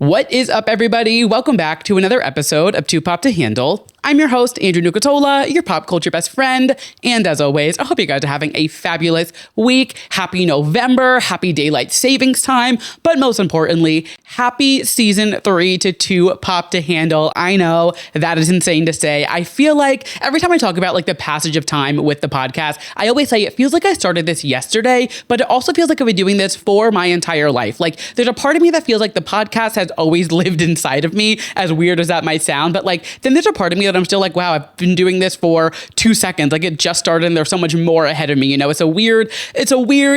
What is up, everybody? Welcome back to another episode of Too Pop to Handle. I'm your host, Andrew Nucatola, your pop culture best friend. And as always, I hope you guys are having a fabulous week. Happy November, happy daylight savings time, but most importantly, happy season 3 to Too Pop to Handle. I know that is insane to say. I feel like every time I talk about like the passage of time with the podcast, I always say it feels like I started this yesterday, but it also feels like I've been doing this for my entire life. Like there's a part of me that feels like the podcast has always lived inside of me, as weird as that might sound. But like, then there's a part of me that I'm still like, wow, I've been doing this for 2 seconds. Like it just started and there's so much more ahead of me. You know, it's a weird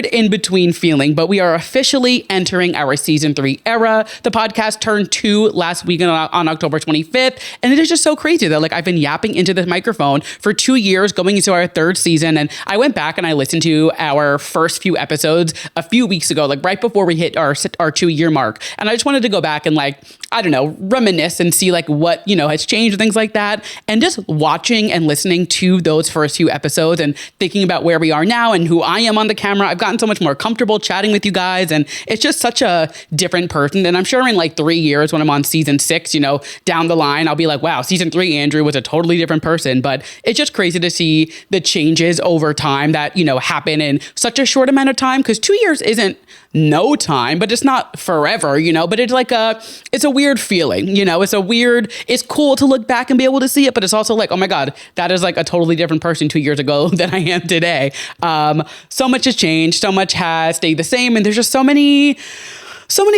in between feeling, but we are officially entering our season 3 era. The podcast turned 2 last weekend on October 25th. And it is just so crazy that like I've been yapping into this microphone for 2 years going into our 3rd season. And I went back and I listened to our first few episodes a few weeks ago, like right before we hit our 2-year mark. And I just wanted to go back and like, I don't know, reminisce and see like what, you know, has changed, things like that. And just watching and listening to those first few episodes and thinking about where we are now and who I am on the camera, I've gotten so much more comfortable chatting with you guys. And it's just such a different person. And I'm sure in like 3 years when I'm on season 6, you know, down the line, I'll be like, wow, season 3, Andrew was a totally different person. But it's just crazy to see the changes over time that, you know, happen in such a short amount of time. Because 2 years isn't no time, but it's not forever, you know, but it's like it's a weird feeling, you know, it's cool to look back and be able to see it, but it's also like, oh my God, that is like a totally different person 2 years ago than I am today. So much has changed, so much has stayed the same, and there's just so many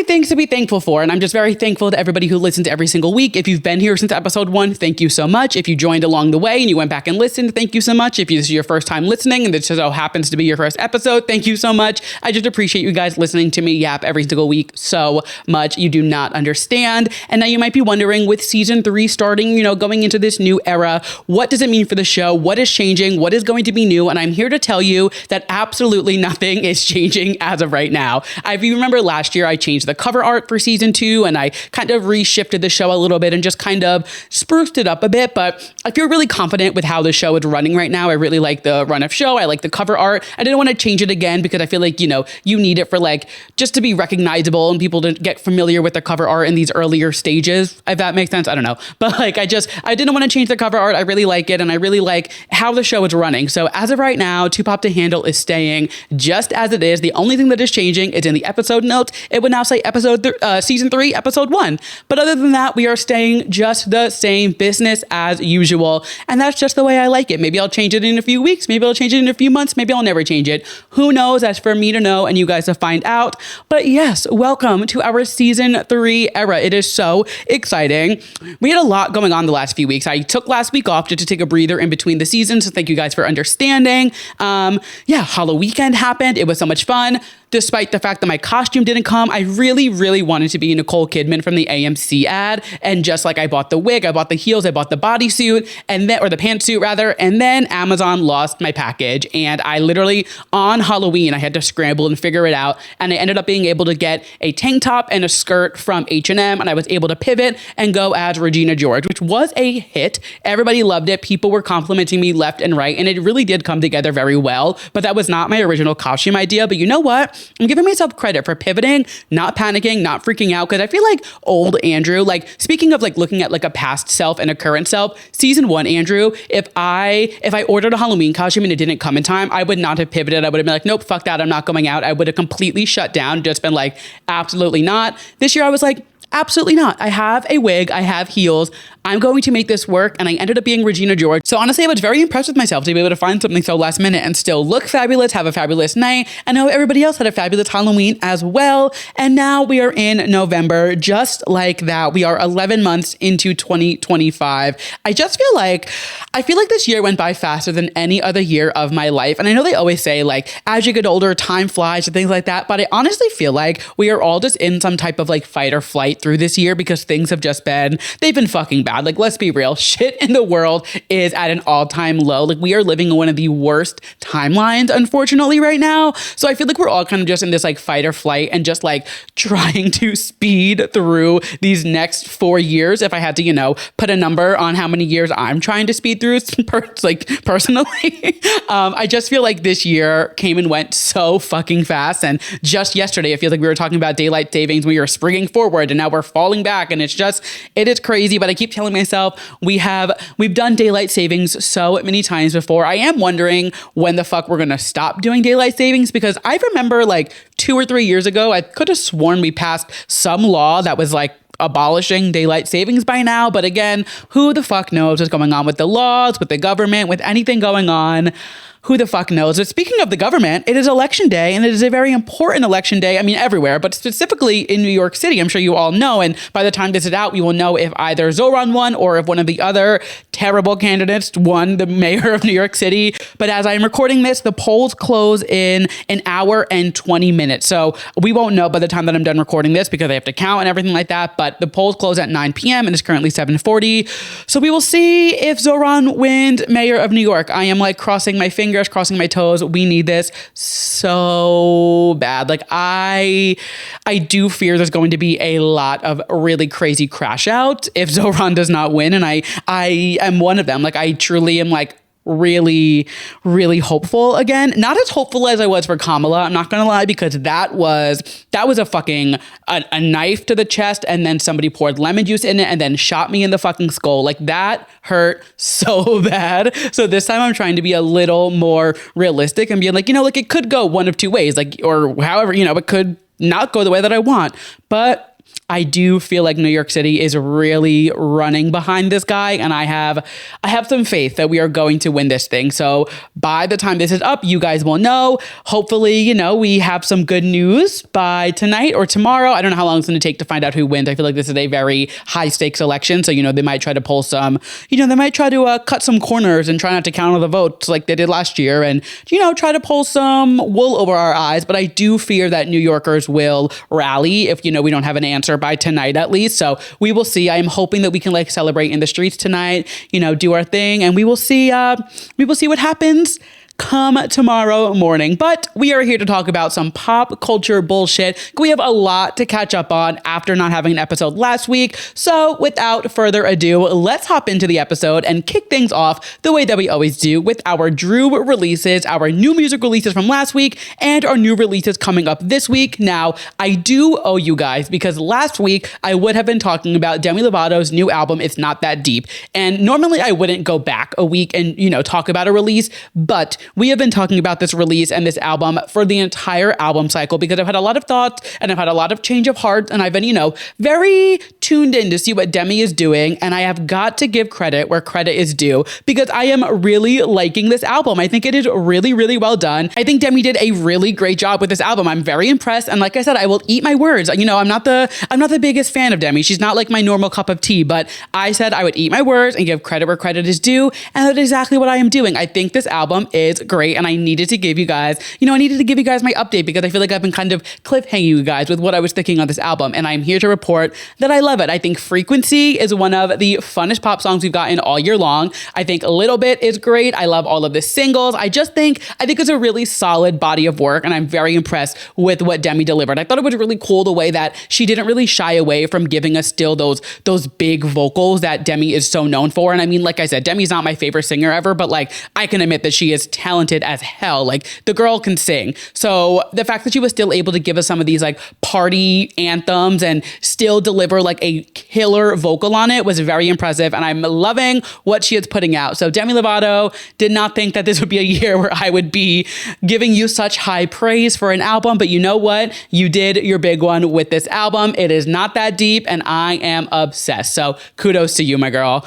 things to be thankful for. And I'm just very thankful to everybody who listens every single week. If you've been here since episode 1, thank you so much. If you joined along the way and you went back and listened, thank you so much. If this is your first time listening and this just so happens to be your first episode, thank you so much. I just appreciate you guys listening to me yap every single week so much. You do not understand. And now you might be wondering, with season 3 starting, you know, going into this new era, what does it mean for the show? What is changing? What is going to be new? And I'm here to tell you that absolutely nothing is changing as of right now. If you remember last year, I changed the cover art for season 2 and I kind of reshifted the show a little bit and just kind of spruced it up a bit, but I feel really confident with how the show is running right now. I really like the run of show. I like the cover art. I didn't want to change it again because I feel like, you know, you need it for like just to be recognizable and people to get familiar with the cover art in these earlier stages, if that makes sense. I don't know, but like I didn't want to change the cover art. I really like it and I really like how the show is running. So as of right now, Too Pop to Handle is staying just as it is. The only thing that is changing is in the episode notes. It would now say season 3, episode 1. But other than that, we are staying just the same, business as usual. And that's just the way I like it. Maybe I'll change it in a few weeks. Maybe I'll change it in a few months. Maybe I'll never change it. Who knows? That's for me to know and you guys to find out. But yes, welcome to our season 3 era. It is so exciting. We had a lot going on the last few weeks. I took last week off just to take a breather in between the seasons. So thank you guys for understanding. Halloween weekend happened. It was so much fun. Despite the fact that my costume didn't come, I really, really wanted to be Nicole Kidman from the AMC ad. And just like I bought the wig, I bought the heels, I bought the bodysuit, or the pantsuit rather. And then Amazon lost my package. And I literally, on Halloween, I had to scramble and figure it out. And I ended up being able to get a tank top and a skirt from H&M. And I was able to pivot and go as Regina George, which was a hit. Everybody loved it. People were complimenting me left and right. And it really did come together very well. But that was not my original costume idea. But you know what? I'm giving myself credit for pivoting, not panicking, not freaking out. Cause I feel like old Andrew, like speaking of like looking at like a past self and a current self, season 1, Andrew, if I ordered a Halloween costume and it didn't come in time, I would not have pivoted. I would have been like, nope, fuck that. I'm not going out. I would have completely shut down, just been like, absolutely not. This year I was like, absolutely not. I have a wig. I have heels. I'm going to make this work. And I ended up being Regina George. So honestly, I was very impressed with myself to be able to find something so last minute and still look fabulous, have a fabulous night. I know everybody else had a fabulous Halloween as well. And now we are in November, just like that. We are 11 months into 2025. I feel like this year went by faster than any other year of my life. And I know they always say like, as you get older, time flies and things like that. But I honestly feel like we are all just in some type of like fight or flight through this year because things have just been, they've been fucking bad. bad. Like, let's be real. Shit in the world is at an all-time low. Like, we are living in one of the worst timelines, unfortunately, right now. So I feel like we're all kind of just in this like fight or flight and just like trying to speed through these next 4 years. If I had to, put a number on how many years I'm trying to speed through, like personally, I just feel like this year came and went so fucking fast. And just yesterday, I feel like we were talking about daylight savings. We were springing forward and now we're falling back. And it is crazy. But I keep telling myself we've done daylight savings so many times before. I am wondering when the fuck we're going to stop doing daylight savings, because I remember like 2 or 3 years ago, I could have sworn we passed some law that was like abolishing daylight savings by now. But again, who the fuck knows what's going on with the laws, with the government, with anything going on? Who the fuck knows? But speaking of the government, it is election day, and it is a very important election day. I mean, everywhere, but specifically in New York City. I'm sure you all know. And by the time this is out, we will know if either Zoran won or if one of the other terrible candidates won the mayor of New York City. But as I'm recording this, the polls close in an hour and 20 minutes. So we won't know by the time that I'm done recording this because they have to count and everything like that. But the polls close at 9 p.m. and it's currently 7:40. So we will see if Zoran wins mayor of New York. I am like crossing my fingers, crossing my toes. We need this so bad. Like I do fear there's going to be a lot of really crazy crash out if Zoran does not win. And I am one of them. Like I truly am like really, really hopeful again. Not as hopeful as I was for Kamala. I'm not going to lie, because that was a fucking a knife to the chest, and then somebody poured lemon juice in it and then shot me in the fucking skull. Like that hurt so bad. So this time I'm trying to be a little more realistic and being like, like it could go one of two ways, like, or however, it could not go the way that I want. But I do feel like New York City is really running behind this guy, and I have some faith that we are going to win this thing. So by the time this is up, you guys will know. Hopefully, we have some good news by tonight or tomorrow. I don't know how long it's going to take to find out who wins. I feel like this is a very high stakes election. So, they might try to pull some, they might try to cut some corners and try not to count all the votes like they did last year and, try to pull some wool over our eyes. But I do fear that New Yorkers will rally if, we don't have an answer by tonight at least. So we will see. I am hoping that we can like celebrate in the streets tonight, do our thing, and we will see what happens come tomorrow morning. But we are here to talk about some pop culture bullshit. We have a lot to catch up on after not having an episode last week. So without further ado, let's hop into the episode and kick things off the way that we always do with our Drew releases, our new music releases from last week, and our new releases coming up this week. Now, I do owe you guys, because last week I would have been talking about Demi Lovato's new album, It's Not That Deep. And normally I wouldn't go back a week and, talk about a release, but we have been talking about this release and this album for the entire album cycle because I've had a lot of thoughts and I've had a lot of change of heart, and I've been, very tuned in to see what Demi is doing. And I have got to give credit where credit is due, because I am really liking this album. I think it is really, really well done. I think Demi did a really great job with this album. I'm very impressed. And like I said, I will eat my words. I'm not the biggest fan of Demi. She's not like my normal cup of tea, but I said I would eat my words and give credit where credit is due. And that's exactly what I am doing. I think this album is great, and I needed to give you guys, my update, because I feel like I've been kind of cliffhanging you guys with what I was thinking on this album, and I'm here to report that I love it. I think Frequency is one of the funnest pop songs we've gotten all year long. I think A Little Bit is great. I love all of the singles. I think it's a really solid body of work, and I'm very impressed with what Demi delivered. I thought it was really cool the way that she didn't really shy away from giving us still those big vocals that Demi is so known for. And I mean, like I said, Demi's not my favorite singer ever, but like I can admit that she is talented as hell. Like the girl can sing. So the fact that she was still able to give us some of these like party anthems and still deliver like a killer vocal on it was very impressive. And I'm loving what she is putting out. So Demi Lovato, did not think that this would be a year where I would be giving you such high praise for an album. But you know what? You did your big one with this album. It is Not That Deep, and I am obsessed. So kudos to you, my girl.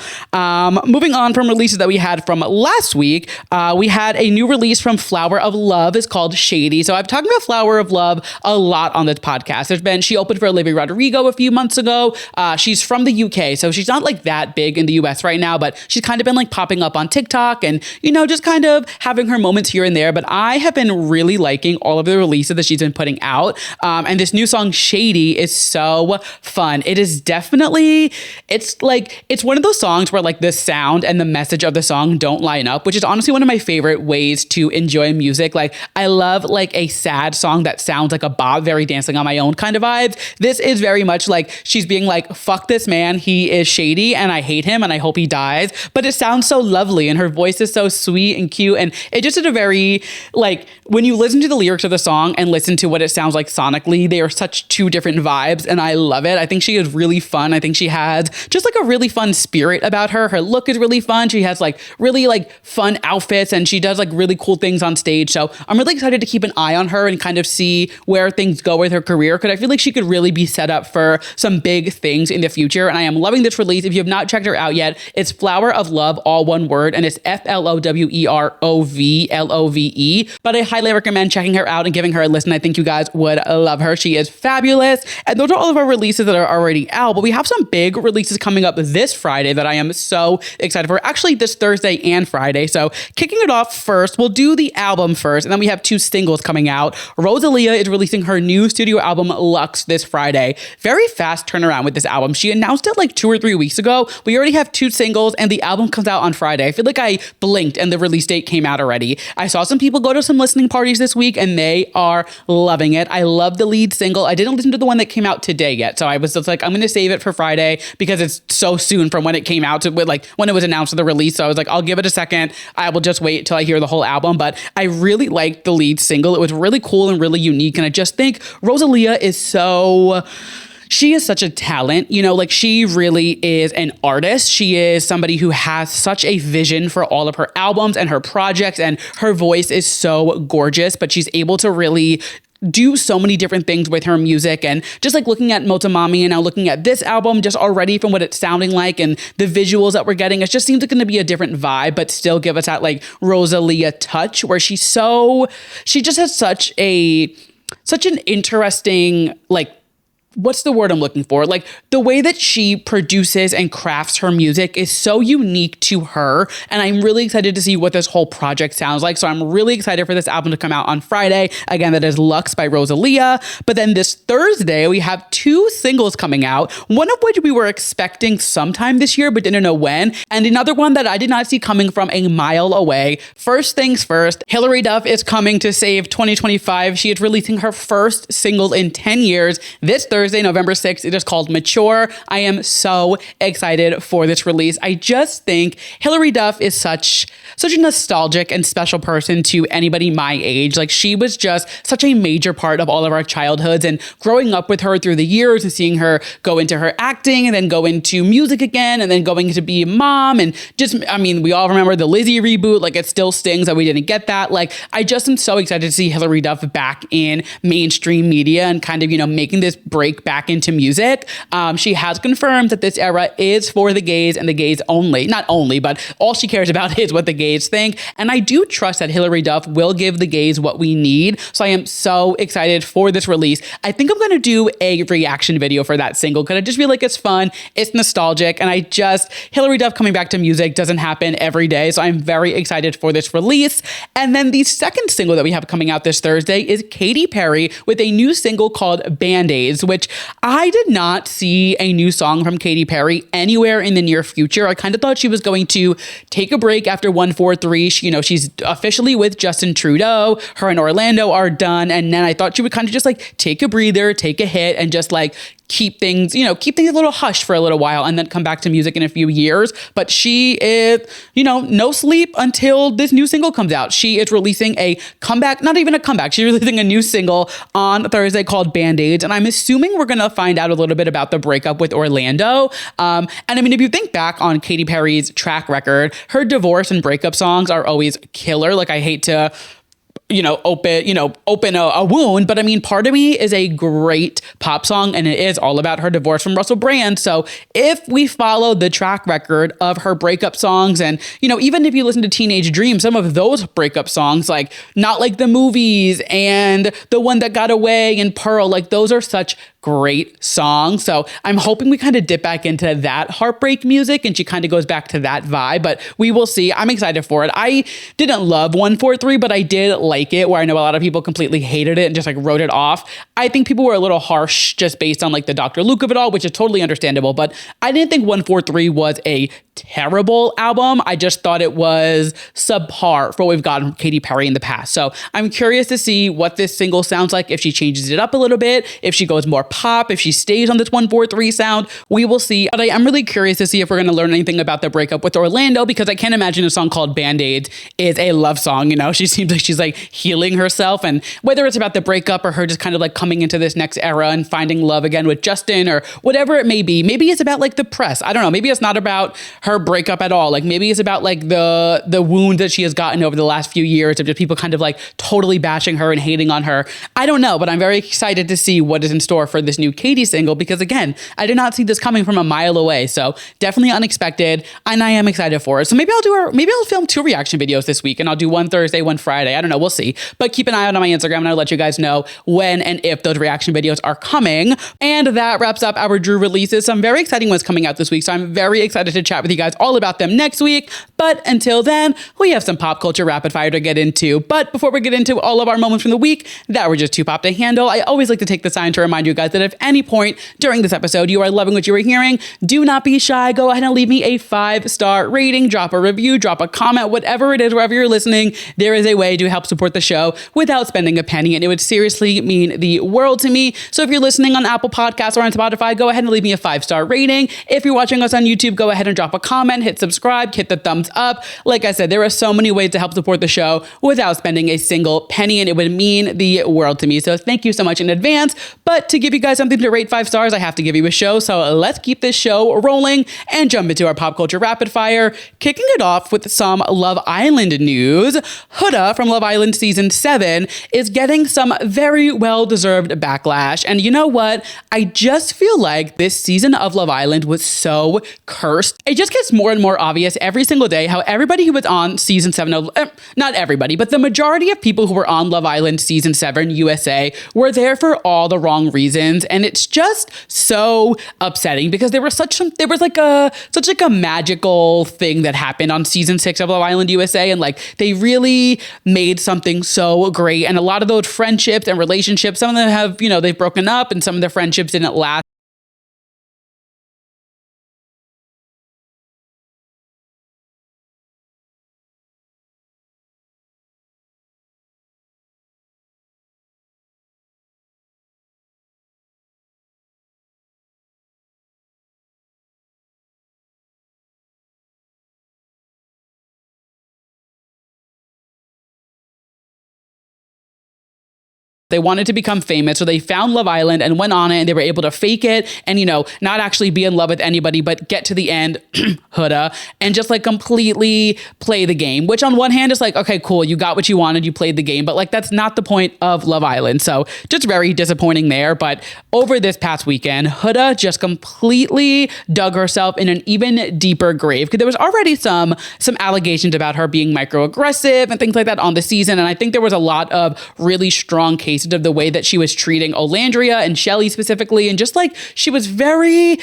Moving on from releases that we had from last week, we had a new release from Flower of Love is called Shady. So I've talked about Flower of Love a lot on this podcast. She opened for Olivia Rodrigo a few months ago. She's from the UK, so she's not like that big in the US right now, but she's kind of been like popping up on TikTok and, just kind of having her moments here and there. But I have been really liking all of the releases that she's been putting out. And this new song Shady is so fun. It is definitely, it's one of those songs where like the sound and the message of the song don't line up, which is honestly one of my favorite ways to enjoy music. Like I love like a sad song that sounds like a bop, very Dancing on My Own kind of vibes. This is very much like she's being like, fuck this man, he is shady and I hate him and I hope he dies. But it sounds so lovely and her voice is so sweet and cute. And it just is a very, like, when you listen to the lyrics of the song and listen to what it sounds like sonically, they are such two different vibes and I love it. I think she is really fun. I think she has just like a really fun spirit about her. Her look is really fun. She has like really like fun outfits and she does like really cool things on stage. So I'm really excited to keep an eye on her and kind of see where things go with her career, because I feel like she could really be set up for some big things in the future. And I am loving this release. If you have not checked her out yet, it's Flower of Love, all one word, and it's FLOWEROVLOVE. But I highly recommend checking her out and giving her a listen. I think you guys would love her. She is fabulous. And those are all of our releases that are already out, but we have some big releases coming up this Friday that I am so excited for. Actually, this Thursday and Friday. So kicking it off first, we'll do the album first, and then we have 2 singles coming out. Rosalia is releasing her new studio album, Luxe, this Friday. Very fast turnaround with this album. She announced it like 2 or 3 weeks ago. We already have 2 singles, and the album comes out on Friday. I feel like I blinked and the release date came out already. I saw some people go to some listening parties this week, and they are loving it. I love the lead single. I didn't listen to the one that came out today yet, so I was just like, I'm going to save it for Friday because it's so soon from when it came out to like when it was announced to the release. So I was like, I'll give it a second. I will just wait till I hear the whole album. But I really liked the lead single. It was really cool and really unique. And I just think Rosalia she is such a talent, like she really is an artist. She is somebody who has such a vision for all of her albums and her projects, and her voice is so gorgeous, but she's able to really do so many different things with her music. And just like looking at Motomami and now looking at this album, just already from what it's sounding like and the visuals that we're getting, it just seems like going to be a different vibe, but still give us that like Rosalia touch where she just has such an interesting, like, what's the word I'm looking for? Like the way that she produces and crafts her music is so unique to her. And I'm really excited to see what this whole project sounds like. So I'm really excited for this album to come out on Friday. Again, that is Luxe by Rosalia. But then this Thursday, we have 2 singles coming out, one of which we were expecting sometime this year, but didn't know when. And another one that I did not see coming from a mile away. First things first, Hilary Duff is coming to save 2025. She is releasing her first single in 10 years this Thursday, November 6th. It is called Mature. I am so excited for this release. I just think Hilary Duff is such a nostalgic and special person to anybody my age. Like she was just such a major part of all of our childhoods, and growing up with her through the years and seeing her go into her acting and then go into music again and then going to be a mom, and just, I mean, we all remember the Lizzie reboot. Like it still stings that we didn't get that. Like I just am so excited to see Hilary Duff back in mainstream media and kind of, making this break back into music. She has confirmed that this era is for the gays and the gays only. Not only, but all she cares about is what the gays think. And I do trust that Hilary Duff will give the gays what we need. So I am so excited for this release. I think I'm going to do a reaction video for that single because I just feel like it's fun. It's nostalgic. And Hilary Duff coming back to music doesn't happen every day. So I'm very excited for this release. And then the second single that we have coming out this Thursday is Katy Perry with a new single called Band-Aids, which I did not see a new song from Katy Perry anywhere in the near future. I kind of thought she was going to take a break after 143. She's officially with Justin Trudeau. Her and Orlando are done. And then I thought she would kind of just like take a breather, take a hit, and just like keep things a little hush for a little while and then come back to music in a few years. But she is, no sleep until this new single comes out. She is releasing a comeback, not even a comeback. She's releasing a new single on Thursday called Band-Aids. And I'm assuming we're going to find out a little bit about the breakup with Orlando. And I mean, if you think back on Katy Perry's track record, her divorce and breakup songs are always killer. Like I hate to open a wound. But I mean, Part of Me is a great pop song, and it is all about her divorce from Russell Brand. So if we follow the track record of her breakup songs, and, even if you listen to Teenage Dream, some of those breakup songs, like Not Like the Movies and The One That Got Away and Pearl, like those are such great songs. So I'm hoping we kind of dip back into that heartbreak music and she kind of goes back to that vibe, but we will see. I'm excited for it. I didn't love 143, but I did like it, where I know a lot of people completely hated it and just like wrote it off. I think people were a little harsh just based on like the Dr. Luke of it all, which is totally understandable, but I didn't think 143 was a terrible album. I just thought it was subpar for what we've gotten from Katy Perry in the past. So I'm curious to see what this single sounds like, if she changes it up a little bit, if she goes more pop, if she stays on this 143 sound. We will see. But I am really curious to see if we're going to learn anything about the breakup with Orlando, because I can't imagine a song called Band-Aids is a love song. She seems like she's like healing herself, and whether it's about the breakup or her just kind of like coming into this next era and finding love again with Justin or whatever it may be, maybe it's about like the press. I don't know. Maybe it's not about her breakup at all. Like maybe it's about like the wound that she has gotten over the last few years of just people kind of like totally bashing her and hating on her. I don't know, but I'm very excited to see what is in store for this new Katy single, because again, I did not see this coming from a mile away. So definitely unexpected, and I am excited for it. So maybe I'll film 2 reaction videos this week, and I'll do one Thursday, one Friday. I don't know. We'll see. But keep an eye out on my Instagram, and I'll let you guys know when and if those reaction videos are coming. And that wraps up our Drew releases. Some very exciting ones coming out this week. So I'm very excited to chat with you guys all about them next week. But until then, we have some pop culture rapid fire to get into. But before we get into all of our moments from the week that were just too pop to handle, I always like to take the time to remind you guys that if any point during this episode you are loving what you are hearing, do not be shy. Go ahead and leave me a 5-star rating, drop a review, drop a comment, whatever it is, wherever you're listening. There is a way to help support the show without spending a penny, and it would seriously mean the world to me. So if you're listening on Apple Podcasts or on Spotify, go ahead and leave me a 5-star rating. If you're watching us on YouTube, go ahead and drop a comment, hit subscribe, hit the thumbs up. Like I said, there are so many ways to help support the show without spending a single penny, and it would mean the world to me. So thank you so much in advance. But to give you guys something to rate 5 stars, I have to give you a show. So let's keep this show rolling and jump into our pop culture rapid fire, kicking it off with some Love Island news. Huda from Love Island season 7 is getting some very well-deserved backlash. And you know what? I just feel like this season of Love Island was so cursed. It just gets more and more obvious every single day how everybody who was on season 7 of, not everybody, but the majority of people who were on Love Island season 7 USA were there for all the wrong reasons. And it's just so upsetting, because there was such a magical thing that happened on season 6 of Love Island USA, and like they really made something so great. And a lot of those friendships and relationships, some of them have, they've broken up, and some of the friendships didn't last. They wanted to become famous, so they found Love Island and went on it, and they were able to fake it and, not actually be in love with anybody, but get to the end, Huda, and just like completely play the game, which on one hand is like, okay, cool, you got what you wanted, you played the game, but like that's not the point of Love Island. So just very disappointing there. But over this past weekend, Huda just completely dug herself in an even deeper grave, because there was already some allegations about her being microaggressive and things like that on the season. And I think there was a lot of really strong cases of the way that she was treating Olandria and Shelly specifically. And just like, it was very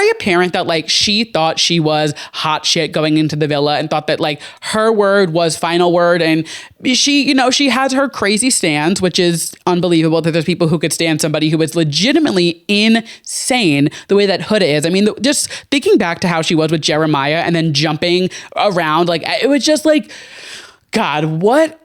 apparent that like she thought she was hot shit going into the villa and thought that like her word was final word. And she has her crazy stance, which is unbelievable that there's people who could stand somebody who is legitimately insane the way that Huda is. I mean, just thinking back to how she was with Jeremiah and then jumping around, like it was just like, God, what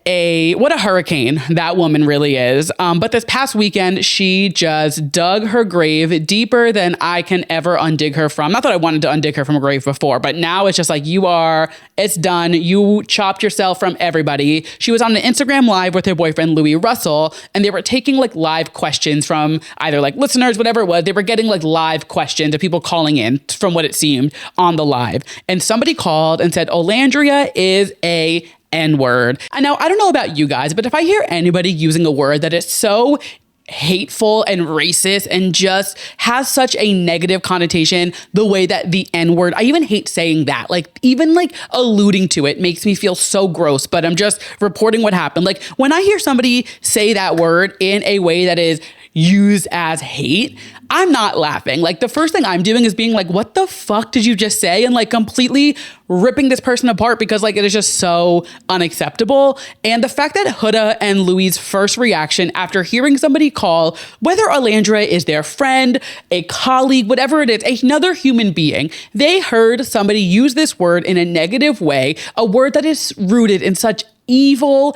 a hurricane that woman really is. But this past weekend, she just dug her grave deeper than I can ever undig her from. Not that I wanted to undig her from a grave before, but now it's just like, it's done. You chopped yourself from everybody. She was on an Instagram live with her boyfriend, Louis Russell, and they were taking like live questions from either like listeners, whatever it was. They were getting like live questions of people calling in, from what it seemed, on the live. And somebody called and said, Olandria is a N-word. And now, I don't know about you guys, but if I hear anybody using a word that is so hateful and racist and just has such a negative connotation, the way that the N-word, I even hate saying that, like even like alluding to it makes me feel so gross, but I'm just reporting what happened. Like when I hear somebody say that word in a way that is used as hate, I'm not laughing. Like the first thing I'm doing is being like, what the fuck did you just say? And like completely ripping this person apart because like it is just so unacceptable. And the fact that Huda and Louis' first reaction after hearing somebody call, whether Alandra is their friend, a colleague, whatever it is, another human being, they heard somebody use this word in a negative way, a word that is rooted in such evil,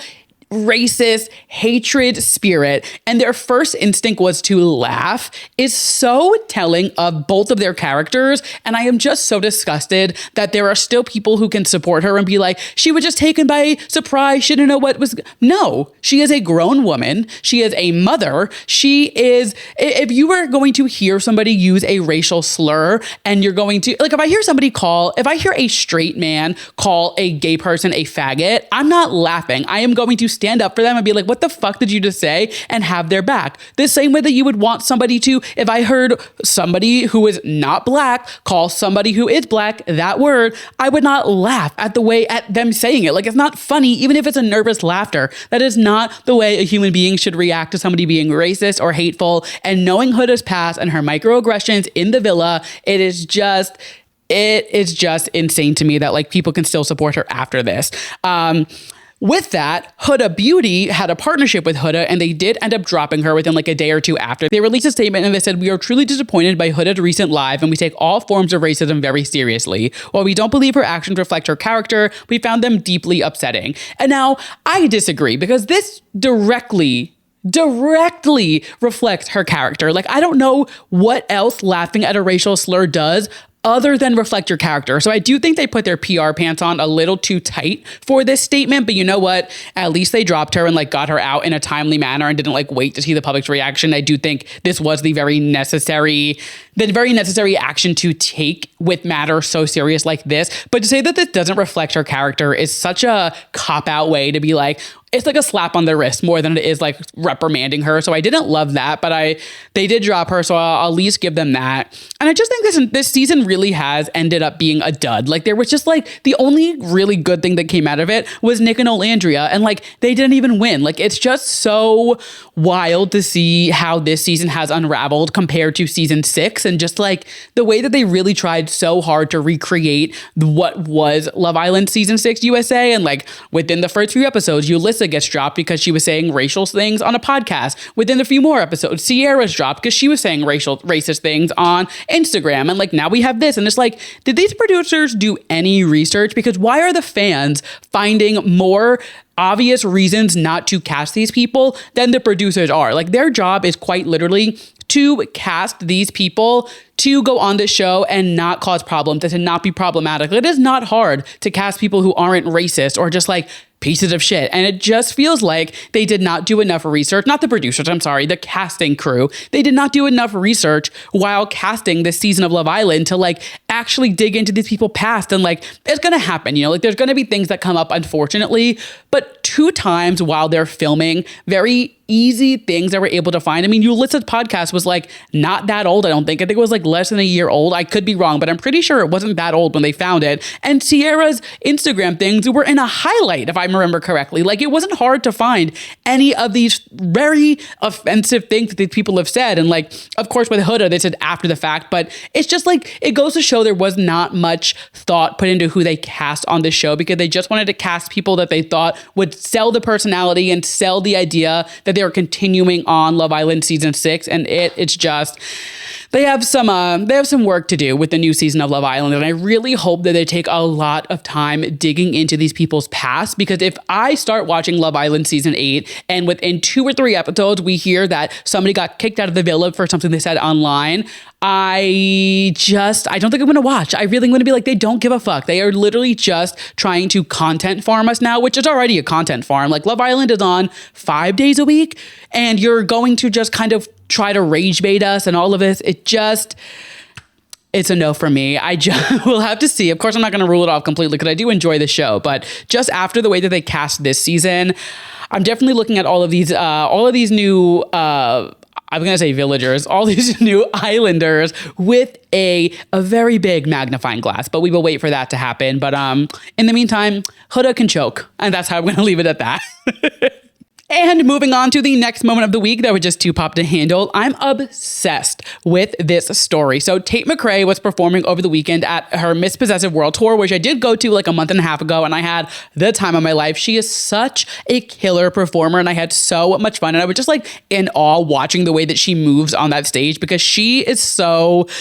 racist, hatred spirit, and their first instinct was to laugh, is so telling of both of their characters. And I am just so disgusted that there are still people who can support her and be like, she was just taken by surprise, she didn't know what was. No, she is a grown woman. She is a mother. She is, if you are going to hear somebody use a racial slur and you're going to, like if I hear a straight man call a gay person a faggot, I'm not laughing. I am going to stand up for them and be like, what the fuck did you just say? And have their back. The same way that you would want somebody to, if I heard somebody who is not black call somebody who is black that word, I would not laugh at the way at them saying it. Like it's not funny, even if it's a nervous laughter. That is not the way a human being should react to somebody being racist or hateful. And knowing Huda's past and her microaggressions in the villa, it is just insane to me that like people can still support her after this. With that, Huda Beauty had a partnership with Huda, and they did end up dropping her within like a day or two after. They released a statement and they said, "We are truly disappointed by Huda's recent live, and we take all forms of racism very seriously. While we don't believe her actions reflect her character, we found them deeply upsetting." And now I disagree because this directly reflects her character. Like I don't know what else laughing at a racial slur does other than reflect your character. So I do think they put their PR pants on a little too tight for this statement, but you know what? At least they dropped her and like got her out in a timely manner and didn't like wait to see the public's reaction. I do think this was the very necessary action to take with matters so serious like this. But to say that this doesn't reflect her character is such a cop-out way to be like, it's like a slap on the wrist more than it is like reprimanding her. So I didn't love that, but they did drop her. So I'll at least give them that. And I just think this season really has ended up being a dud. Like there was just like the only really good thing that came out of it was Nick and Olandria. And like they didn't even win. Like it's just so wild to see how this season has unraveled compared to season 6. And just like the way that they really tried so hard to recreate what was Love Island season 6 USA. And like within the first few episodes, Yulissa gets dropped because she was saying racial things on a podcast. Within a few more episodes, Sierra's dropped because she was saying racist things on Instagram. And like now we have this, and it's like, did these producers do any research? Because why are the fans finding more obvious reasons not to cast these people than the producers are? Like their job is quite literally to cast these people to go on the show and not cause problems and to not be problematic. It is not hard to cast people who aren't racist or just like pieces of shit. And it just feels like they did not do enough research. Not the producers, I'm sorry, the casting crew. They did not do enough research while casting this season of Love Island to like actually dig into these people's past. And like, it's going to happen, you know, like there's going to be things that come up, unfortunately, but 2 times while they're filming, very easy things that we're able to find. I mean, Ulissa's podcast was like not that old, I don't think. I think it was like less than a year old. I could be wrong, but I'm pretty sure it wasn't that old when they found it. And Sierra's Instagram things were in a highlight, if I remember correctly. Like it wasn't hard to find any of these very offensive things that these people have said. And like, of course, with Huda, they said after the fact, but it's just like, it goes to show there was not much thought put into who they cast on this show because they just wanted to cast people that they thought would sell the personality and sell the idea that they are continuing on Love Island season 6, and it's just they have some work to do with the new season of Love Island, and I really hope that they take a lot of time digging into these people's past, because if I start watching Love Island season 8 and within 2 or 3 episodes we hear that somebody got kicked out of the villa for something they said online, I don't think I'm going to watch. I really want to be like, they don't give a fuck. They are literally just trying to content farm us now, which is already a content farm. Like Love Island is on 5 days a week and you're going to just kind of try to rage bait us and all of this. it's a no for me. I just will have to see. Of course, I'm not going to rule it off completely because I do enjoy the show, but just after the way that they cast this season, I'm definitely looking at all of these new, I'm going to say villagers, all these new islanders with a very big magnifying glass, but we will wait for that to happen. But in the meantime, Huda can choke, and that's how I'm going to leave it at that. And moving on to the next moment of the week that was just too pop to handle, I'm obsessed with this story. So Tate McRae was performing over the weekend at her Miss Possessive World Tour, which I did go to like a month and a half ago, and I had the time of my life. She is such a killer performer, and I had so much fun. And I was just like in awe watching the way that she moves on that stage because she is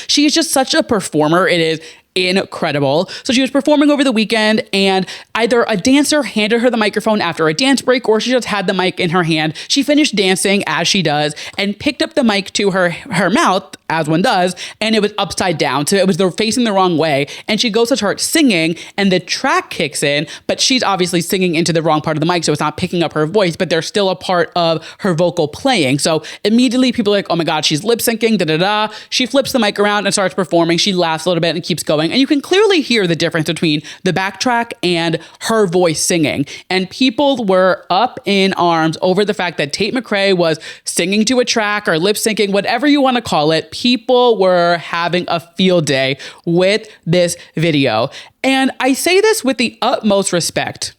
just such a performer. It is incredible. So she was performing over the weekend, and either a dancer handed her the microphone after a dance break, or she just had the mic in her hand. She finished dancing, as she does, and picked up the mic to her mouth, as one does, and it was upside down. So it was facing the wrong way. And she goes to start singing, and the track kicks in, but she's obviously singing into the wrong part of the mic, so it's not picking up her voice, but there's still a part of her vocal playing. So immediately people are like, oh my God, she's lip syncing, da-da-da. She flips the mic around and starts performing. She laughs a little bit and keeps going. And you can clearly hear the difference between the backtrack and her voice singing. And people were up in arms over the fact that Tate McRae was singing to a track or lip syncing, whatever you want to call it. People were having a field day with this video. And I say this with the utmost respect.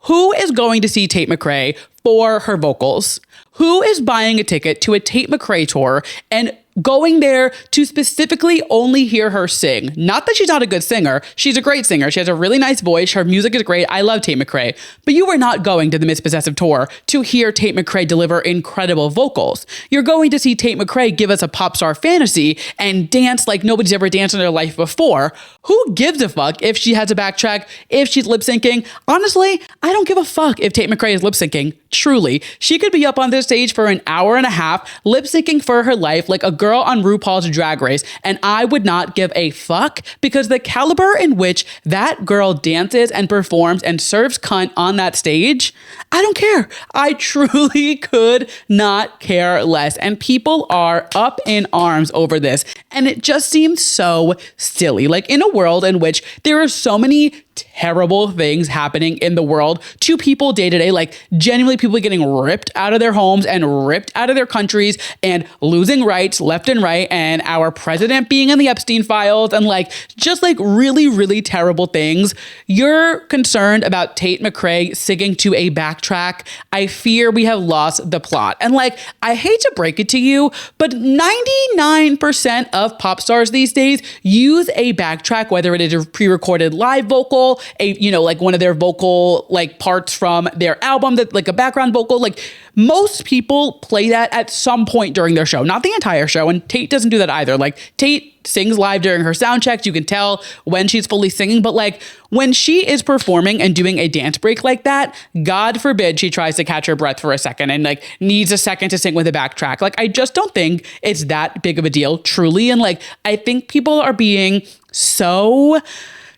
Who is going to see Tate McRae for her vocals? Who is buying a ticket to a Tate McRae tour and going there to specifically only hear her sing? Not that she's not a good singer. She's a great singer. She has a really nice voice. Her music is great. I love Tate McRae. But you are not going to the Miss Possessive Tour to hear Tate McRae deliver incredible vocals. You're going to see Tate McRae give us a pop star fantasy and dance like nobody's ever danced in their life before. Who gives a fuck if she has a backtrack, if she's lip syncing? Honestly, I don't give a fuck if Tate McRae is lip syncing. Truly, she could be up on this stage for an hour and a half, lip syncing for her life like a girl on RuPaul's Drag Race, and I would not give a fuck because the caliber in which that girl dances and performs and serves cunt on that stage, I don't care. I truly could not care less. And people are up in arms over this. And it just seems so silly. Like in a world in which there are so many terrible things happening in the world to people day to day, like genuinely people getting ripped out of their homes and ripped out of their countries and losing rights left and right, and our president being in the Epstein files and like just like really, really terrible things. You're concerned about Tate McRae singing to a backtrack. I fear we have lost the plot. And like, I hate to break it to you, but 99% of pop stars these days use a backtrack, whether it is a pre-recorded live vocal, like one of their vocal like parts from their album, that like a background vocal. Like most people play that at some point during their show, not the entire show. And Tate doesn't do that either. Like Tate sings live during her sound checks. You can tell when she's fully singing, but like when she is performing and doing a dance break like that, God forbid she tries to catch her breath for a second and like needs a second to sing with a backtrack. Like I just don't think it's that big of a deal, truly. And like I think people are being so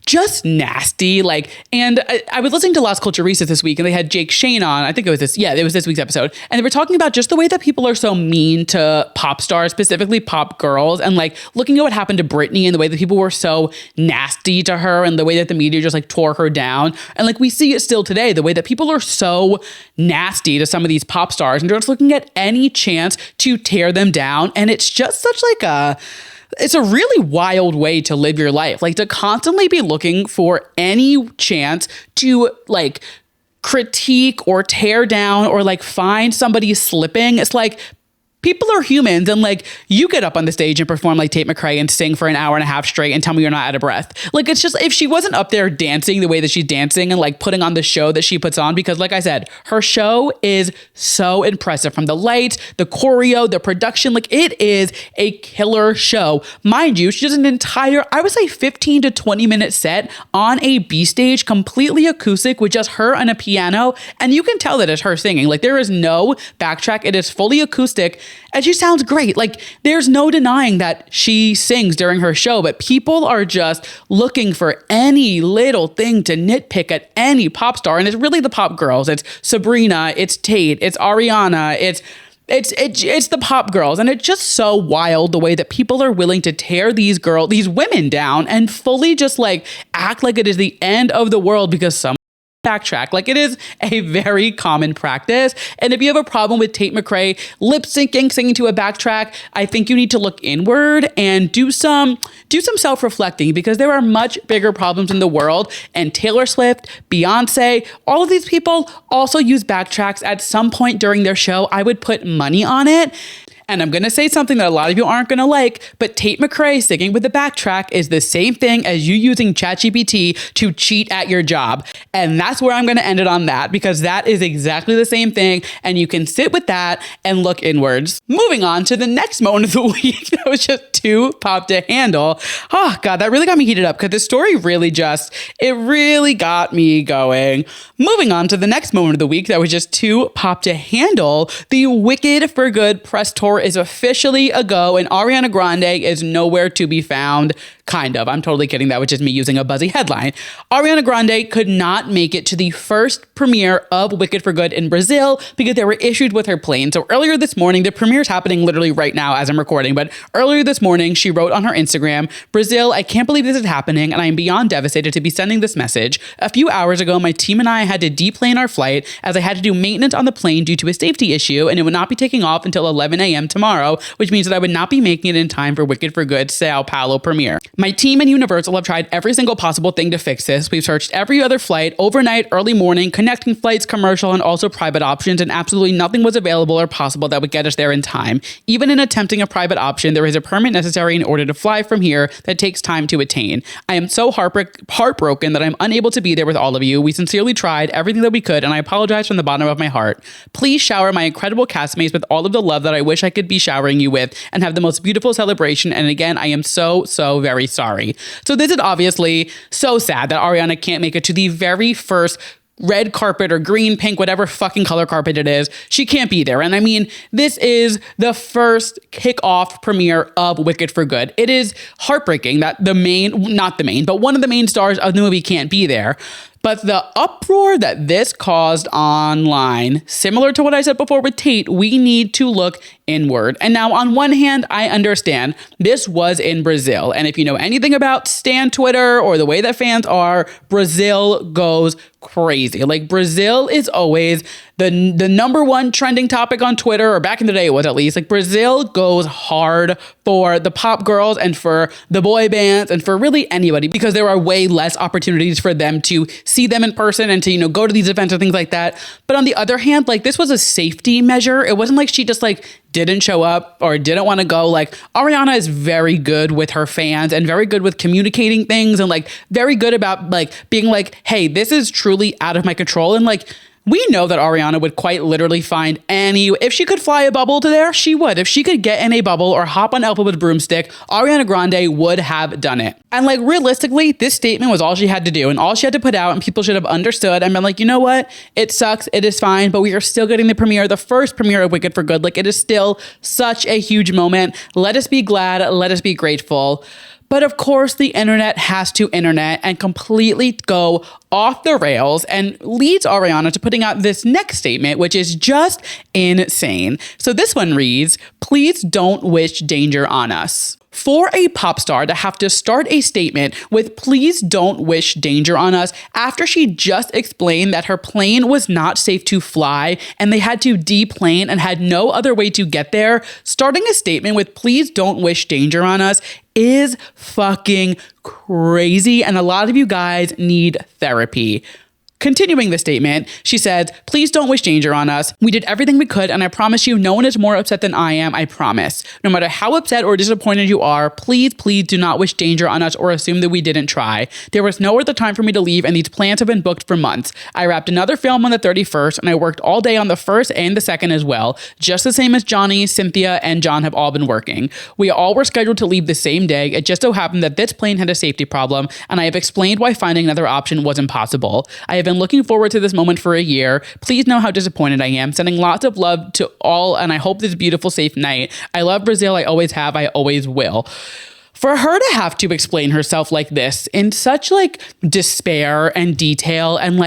just nasty. Like, and I was listening to Las Culturistas this week and they had Jake Shane on. I think it was this week's episode. And they were talking about just the way that people are so mean to pop stars, specifically pop girls, and like looking at what happened to Britney and the way that people were so nasty to her and the way that the media just like tore her down. And like we see it still today, the way that people are so nasty to some of these pop stars and they're just looking at any chance to tear them down. And it's just such like it's a really wild way to live your life. Like to constantly be looking for any chance to like critique or tear down or like find somebody slipping. It's like, people are humans, and like you get up on the stage and perform like Tate McRae and sing for an hour and a half straight and tell me you're not out of breath. Like it's just, if she wasn't up there dancing the way that she's dancing and like putting on the show that she puts on, because like I said, her show is so impressive, from the lights, the choreo, the production, like it is a killer show. Mind you, she does an entire, I would say 15 to 20 minute set on a B stage, completely acoustic with just her and a piano. And you can tell that it's her singing. Like there is no backtrack. It is fully acoustic. And she sounds great. Like there's no denying that she sings during her show, but people are just looking for any little thing to nitpick at any pop star. And it's really the pop girls. It's Sabrina, it's Tate, it's Ariana, it's It's the pop girls. And it's just so wild the way that people are willing to tear these women down and fully just like act like it is the end of the world because some backtrack. Like, it is a very common practice. And if you have a problem with Tate McRae lip syncing, singing to a backtrack, I think you need to look inward and do some self-reflecting, because there are much bigger problems in the world. And Taylor Swift, Beyonce, all of these people also use backtracks at some point during their show. I would put money on it. And I'm going to say something that a lot of you aren't going to like, but Tate McRae singing with the backtrack is the same thing as you using ChatGPT to cheat at your job. And that's where I'm going to end it on that, because that is exactly the same thing. And you can sit with that and look inwards. Moving on to the next moment of the week that was just too pop to handle. Oh God, that really got me heated up, because this story really got me going. Moving on to the next moment of the week that was just too pop to handle. The Wicked for Good press tour is officially a go, and Ariana Grande is nowhere to be found. Kind of. I'm totally kidding. That was just me using a buzzy headline. Ariana Grande could not make it to the first premiere of Wicked for Good in Brazil because there were issues with her plane. So earlier this morning, the premiere is happening literally right now as I'm recording, but earlier this morning, she wrote on her Instagram, "Brazil, I can't believe this is happening, and I am beyond devastated to be sending this message. A few hours ago, my team and I had to deplane our flight as I had to do maintenance on the plane due to a safety issue, and it would not be taking off until 11 a.m. tomorrow, which means that I would not be making it in time for Wicked for Good Sao Paulo premiere. My team and Universal have tried every single possible thing to fix this. We've searched every other flight, overnight, early morning, connecting flights, commercial, and also private options, and absolutely nothing was available or possible that would get us there in time. Even in attempting a private option, there is a permit necessary in order to fly from here that takes time to attain. I am so heartbroken that I'm unable to be there with all of you. We sincerely tried everything that we could, and I apologize from the bottom of my heart. Please shower my incredible castmates with all of the love that I wish I could be showering you with, and have the most beautiful celebration. And again, I am so very sorry." So this is obviously so sad that Ariana can't make it to the very first red carpet or green, pink, whatever fucking color carpet it is. She can't be there. And I mean, this is the first kickoff premiere of Wicked for Good. It is heartbreaking that one of the main stars of the movie can't be there. But the uproar that this caused online, similar to what I said before with Tate, we need to look inward. And now, on one hand, I understand this was in Brazil. And if you know anything about Stan Twitter or the way that fans are, Brazil goes crazy. Like, Brazil is always the number one trending topic on Twitter, or back in the day it was at least. Like, Brazil goes hard for the pop girls and for the boy bands and for really anybody, because there are way less opportunities for them to see them in person and to, go to these events and things like that. But on the other hand, like, this was a safety measure. It wasn't like she just didn't show up or didn't want to go. Like, Ariana is very good with her fans and very good with communicating things and very good about being hey, this is truly out of my control. And we know that Ariana would quite literally find if she could fly a bubble to there, she would. If she could get in a bubble or hop on Elf with a broomstick, Ariana Grande would have done it. And realistically, this statement was all she had to do and all she had to put out, and people should have understood and been you know what? It sucks. It is fine, but we are still getting the first premiere of Wicked for Good. It is still such a huge moment. Let us be glad. Let us be grateful. But of course, the internet has to internet and completely go off the rails and leads Ariana to putting out this next statement, which is just insane. So this one reads, "Please don't wish danger on us." For a pop star to have to start a statement with "please don't wish danger on us" after she just explained that her plane was not safe to fly and they had to deplane and had no other way to get there, starting a statement with "please don't wish danger on us" is fucking crazy. And a lot of you guys need therapy. Continuing the statement, she says, "Please don't wish danger on us. We did everything we could, and I promise you, no one is more upset than I am, I promise. No matter how upset or disappointed you are, please do not wish danger on us or assume that we didn't try. There was no other time for me to leave, and these plans have been booked for months. I wrapped another film on the 31st, and I worked all day on the 1st and the 2nd as well, just the same as Johnny, Cynthia, and John have all been working. We all were scheduled to leave the same day. It just so happened that this plane had a safety problem, and I have explained why finding another option was impossible. I have been looking forward to this moment for a year. Please know how disappointed I am. Sending lots of love to all, and I hope this beautiful, safe night. I love Brazil. I always have. I always will." For her to have to explain herself like this in such despair and detail, and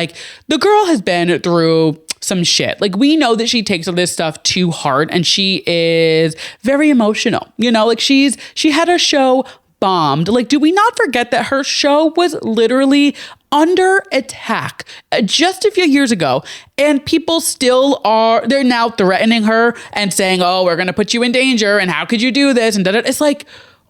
the girl has been through some shit. Like, we know that she takes all this stuff to heart and she is very emotional. You know, like she had her show bombed. Like, do we not forget that her show was literally under attack just a few years ago, and people still are, they're now threatening her and saying, oh, we're going to put you in danger and how could you do this? And it's like,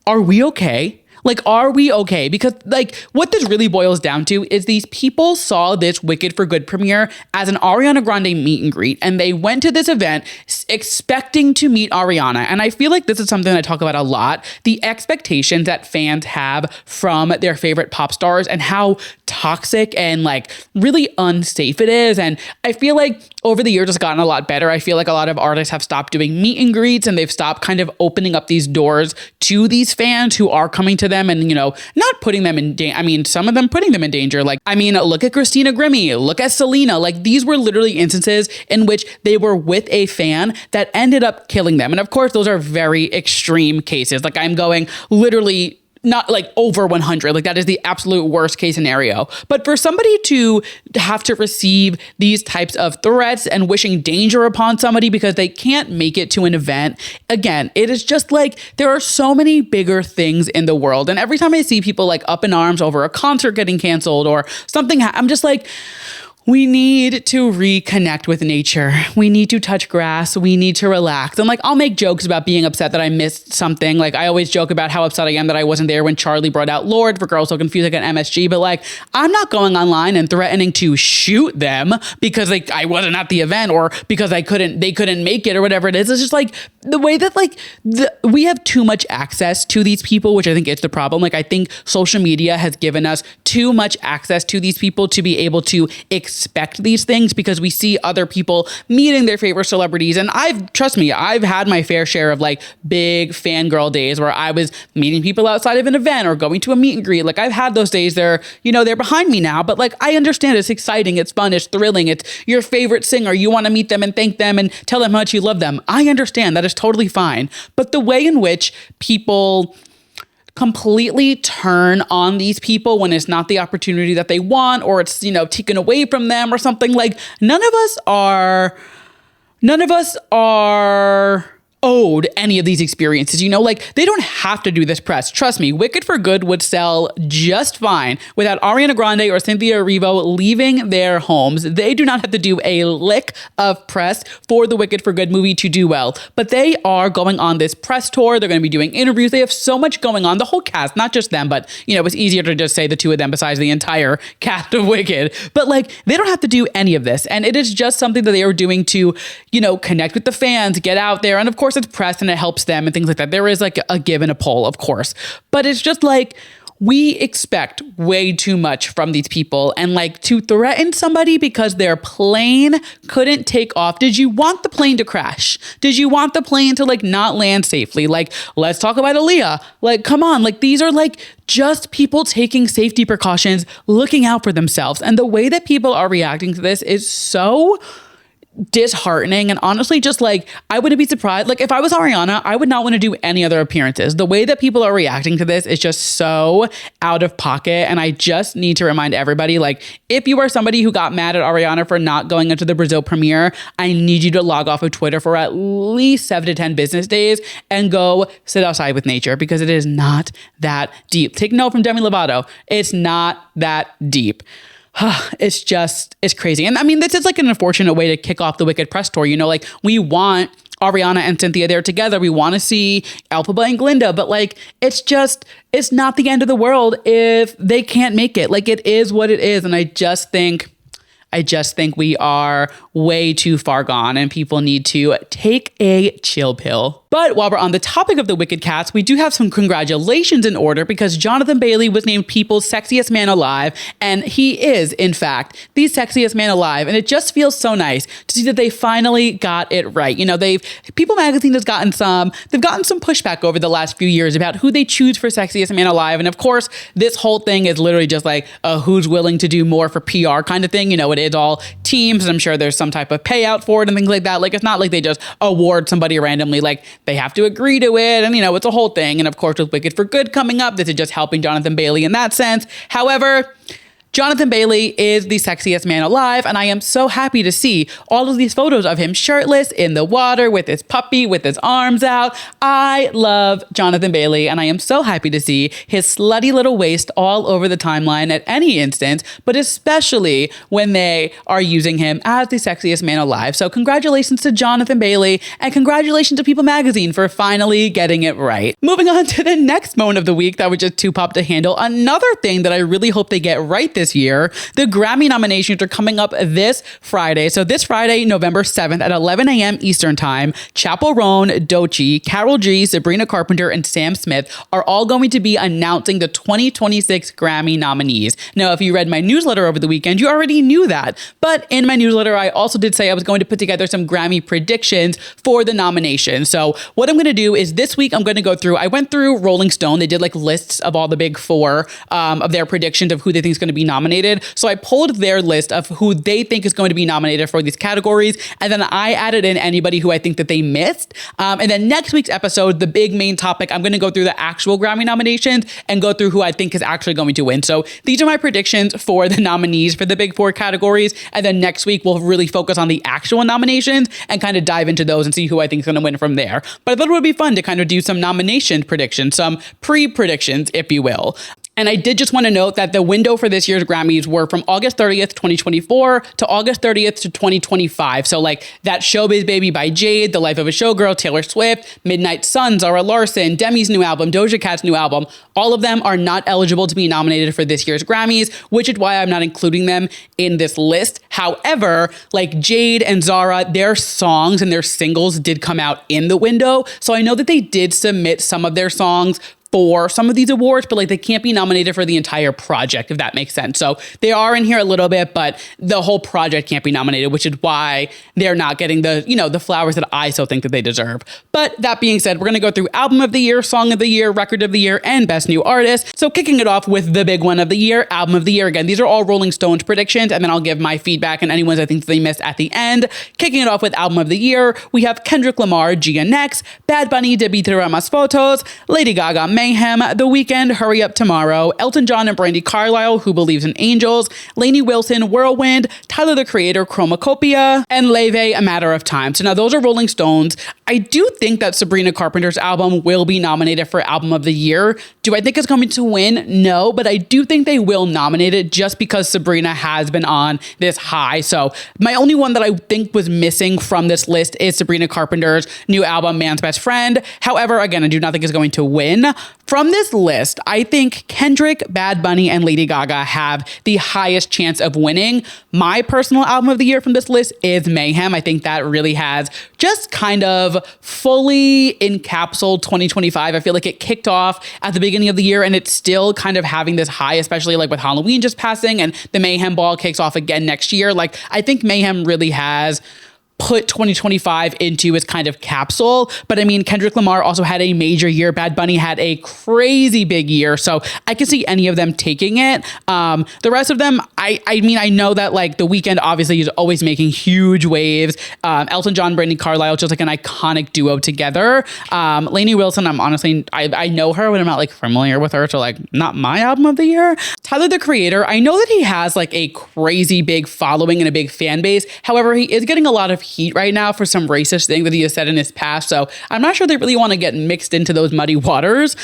are we okay? Like, are we okay? Because like what this really boils down to is these people saw this Wicked for Good premiere as an Ariana Grande meet and greet, and they went to this event expecting to meet Ariana. And I feel like this is something I talk about a lot, the expectations that fans have from their favorite pop stars and how toxic and like really unsafe it is. And I feel like over the years it's gotten a lot better. I feel like a lot of artists have stopped doing meet and greets and they've stopped kind of opening up these doors to these fans who are coming to them and, you know, not putting them in danger. I mean, some of them putting them in danger. Like, I mean, look at Christina Grimmie, look at Selena. Like, these were literally instances in which they were with a fan that ended up killing them. And of course, those are very extreme cases. Like, I'm going literally not like over 100, like that is the absolute worst case scenario. But for somebody to have to receive these types of threats and wishing danger upon somebody because they can't make it to an event, again, it is just like, there are so many bigger things in the world. And every time I see people like up in arms over a concert getting canceled or something, I'm just like, we need to reconnect with nature. We need to touch grass. We need to relax. And like, I'll make jokes about being upset that I missed something. Like, I always joke about how upset I am that I wasn't there when Charlie brought out Lord for Girls So Confused like an MSG. But like, I'm not going online and threatening to shoot them because like I wasn't at the event or because they couldn't make it or whatever it is. It's just like the way that like we have too much access to these people, which I think is the problem. Like, I think social media has given us too much access to these people to be able to expect these things because we see other people meeting their favorite celebrities. And trust me, I've had my fair share of like big fangirl days where I was meeting people outside of an event or going to a meet and greet. Like, I've had those days. They're behind me now, but like, I understand it's exciting. It's fun. It's thrilling. It's your favorite singer. You want to meet them and thank them and tell them how much you love them. I understand that is totally fine. But the way in which people completely turn on these people when it's not the opportunity that they want or it's, taken away from them or something, like none of us are owed any of these experiences, like they don't have to do this press. Trust me, Wicked for Good would sell just fine without Ariana Grande or Cynthia Erivo leaving their homes. They do not have to do a lick of press for the Wicked for Good movie to do well, but they are going on this press tour. They're going to be doing interviews. They have so much going on, the whole cast, not just them, but it's easier to just say the two of them besides the entire cast of Wicked, but like they don't have to do any of this. And it is just something that they are doing to, connect with the fans, get out there. And of course it's press and it helps them and things like that. There is like a give and a pull, of course, but it's just like, we expect way too much from these people, and like to threaten somebody because their plane couldn't take off. Did you want the plane to crash? Did you want the plane to like not land safely? Like, let's talk about Aaliyah. Like, come on. Like, these are like just people taking safety precautions, looking out for themselves. And the way that people are reacting to this is so disheartening. And honestly, just like, I wouldn't be surprised. Like, if I was Ariana, I would not want to do any other appearances. The way that people are reacting to this is just so out of pocket. And I just need to remind everybody, like, if you are somebody who got mad at Ariana for not going into the Brazil premiere, I need you to log off of Twitter for at least 7 to 10 business days and go sit outside with nature, because it is not that deep. Take note from Demi Lovato. It's not that deep. It's crazy. And I mean, this is like an unfortunate way to kick off the Wicked press tour. Like, we want Ariana and Cynthia there together. We want to see Elphaba and Glinda, but like, it's not the end of the world if they can't make it. Like, it is what it is. And I just think we are way too far gone and people need to take a chill pill. But while we're on the topic of the Wicked cast, we do have some congratulations in order, because Jonathan Bailey was named People's Sexiest Man Alive, and he is, in fact, the sexiest man alive. And it just feels so nice to see that they finally got it right. People Magazine has gotten some pushback over the last few years about who they choose for Sexiest Man Alive. And of course, this whole thing is literally just like a who's willing to do more for PR kind of thing. It is all teams, and I'm sure there's some type of payout for it and things like that. Like, it's not like they just award somebody randomly. Like, they have to agree to it, and it's a whole thing. And of course, with Wicked for Good coming up, this is just helping Jonathan Bailey in that sense. However, Jonathan Bailey is the sexiest man alive, and I am so happy to see all of these photos of him shirtless in the water with his puppy, with his arms out. I love Jonathan Bailey, and I am so happy to see his slutty little waist all over the timeline at any instance, but especially when they are using him as the sexiest man alive. So congratulations to Jonathan Bailey, and congratulations to People Magazine for finally getting it right. Moving on to the next moment of the week that was just too pop to handle. Another thing that I really hope they get right this year, the Grammy nominations are coming up this Friday. So this Friday, November 7th at 11 a.m. Eastern Time, Chappell Roan, Doechii, Karol G, Sabrina Carpenter, and Sam Smith are all going to be announcing the 2026 Grammy nominees. Now, if you read my newsletter over the weekend, you already knew that. But in my newsletter, I also did say I was going to put together some Grammy predictions for the nominations. So what I'm going to do is this week, I'm going to go through, I went through Rolling Stone. They did like lists of all the big four of their predictions of who they think is going to be nominated. So I pulled their list of who they think is going to be nominated for these categories. And then I added in anybody who I think that they missed. And then next week's episode, the big main topic, I'm going to go through the actual Grammy nominations and go through who I think is actually going to win. So these are my predictions for the nominees for the big four categories. And then next week, we'll really focus on the actual nominations and kind of dive into those and see who I think is going to win from there. But I thought it would be fun to kind of do some nomination predictions, some pre-predictions, if you will. And I did just want to note that the window for this year's Grammys were from August 30th, 2024 to August 30th to 2025. So like that Showbiz Baby by Jade, The Life of a Showgirl, Taylor Swift, Midnight Sun, Zara Larsson, Demi's new album, Doja Cat's new album, all of them are not eligible to be nominated for this year's Grammys, which is why I'm not including them in this list. However, like Jade and Zara, their songs and their singles did come out in the window. So I know that they did submit some of their songs for some of these awards, but like they can't be nominated for the entire project, if that makes sense. So they are in here a little bit, but the whole project can't be nominated, which is why they're not getting the, you know, the flowers that I still think that they deserve. But that being said, we're going to go through Album of the Year, Song of the Year, Record of the Year, and Best New Artist. So kicking it off with the big one of the year, Album of the Year. Again, these are all Rolling Stones predictions, and then I'll give my feedback and any ones I think they missed at the end. Kicking it off with Album of the Year, we have Kendrick Lamar, Gia Next, Bad Bunny, Debí Tirar Más Fotos, Lady Gaga, Mayhem, The Weeknd, Hurry Up Tomorrow, Elton John and Brandi Carlile, Who Believes in Angels, Lainey Wilson, Whirlwind, Tyler the Creator, Chromacopia, and Leve, A Matter of Time. So now those are Rolling Stones. I do think that Sabrina Carpenter's album will be nominated for Album of the Year. Do I think it's going to win? No, but I do think they will nominate it just because Sabrina has been on this high. So my only one that I think was missing from this list is Sabrina Carpenter's new album, Man's Best Friend. However, again, I do not think it's going to win. From this list, I think Kendrick, Bad Bunny, and Lady Gaga have the highest chance of winning. My personal album of the year from this list is Mayhem. I think that really has just kind of fully encapsulated 2025. I feel like it kicked off at the beginning of the year and it's still kind of having this high, especially like with Halloween just passing and the Mayhem ball kicks off again next year. Like I think Mayhem really has put 2025 into its kind of capsule. But I mean, Kendrick Lamar also had a major year. Bad Bunny had a crazy big year. So I can see any of them taking it. The rest of them, I mean, I know that like The Weeknd obviously is always making huge waves. Elton John, Brandi Carlile, just like an iconic duo together. Lainey Wilson, I'm honestly, I know her, but I'm not like familiar with her. So like not my album of the year. Tyler, the Creator, I know that he has like a crazy big following and a big fan base. However, he is getting a lot of heat right now for some racist thing that he has said in his past. So I'm not sure they really want to get mixed into those muddy waters.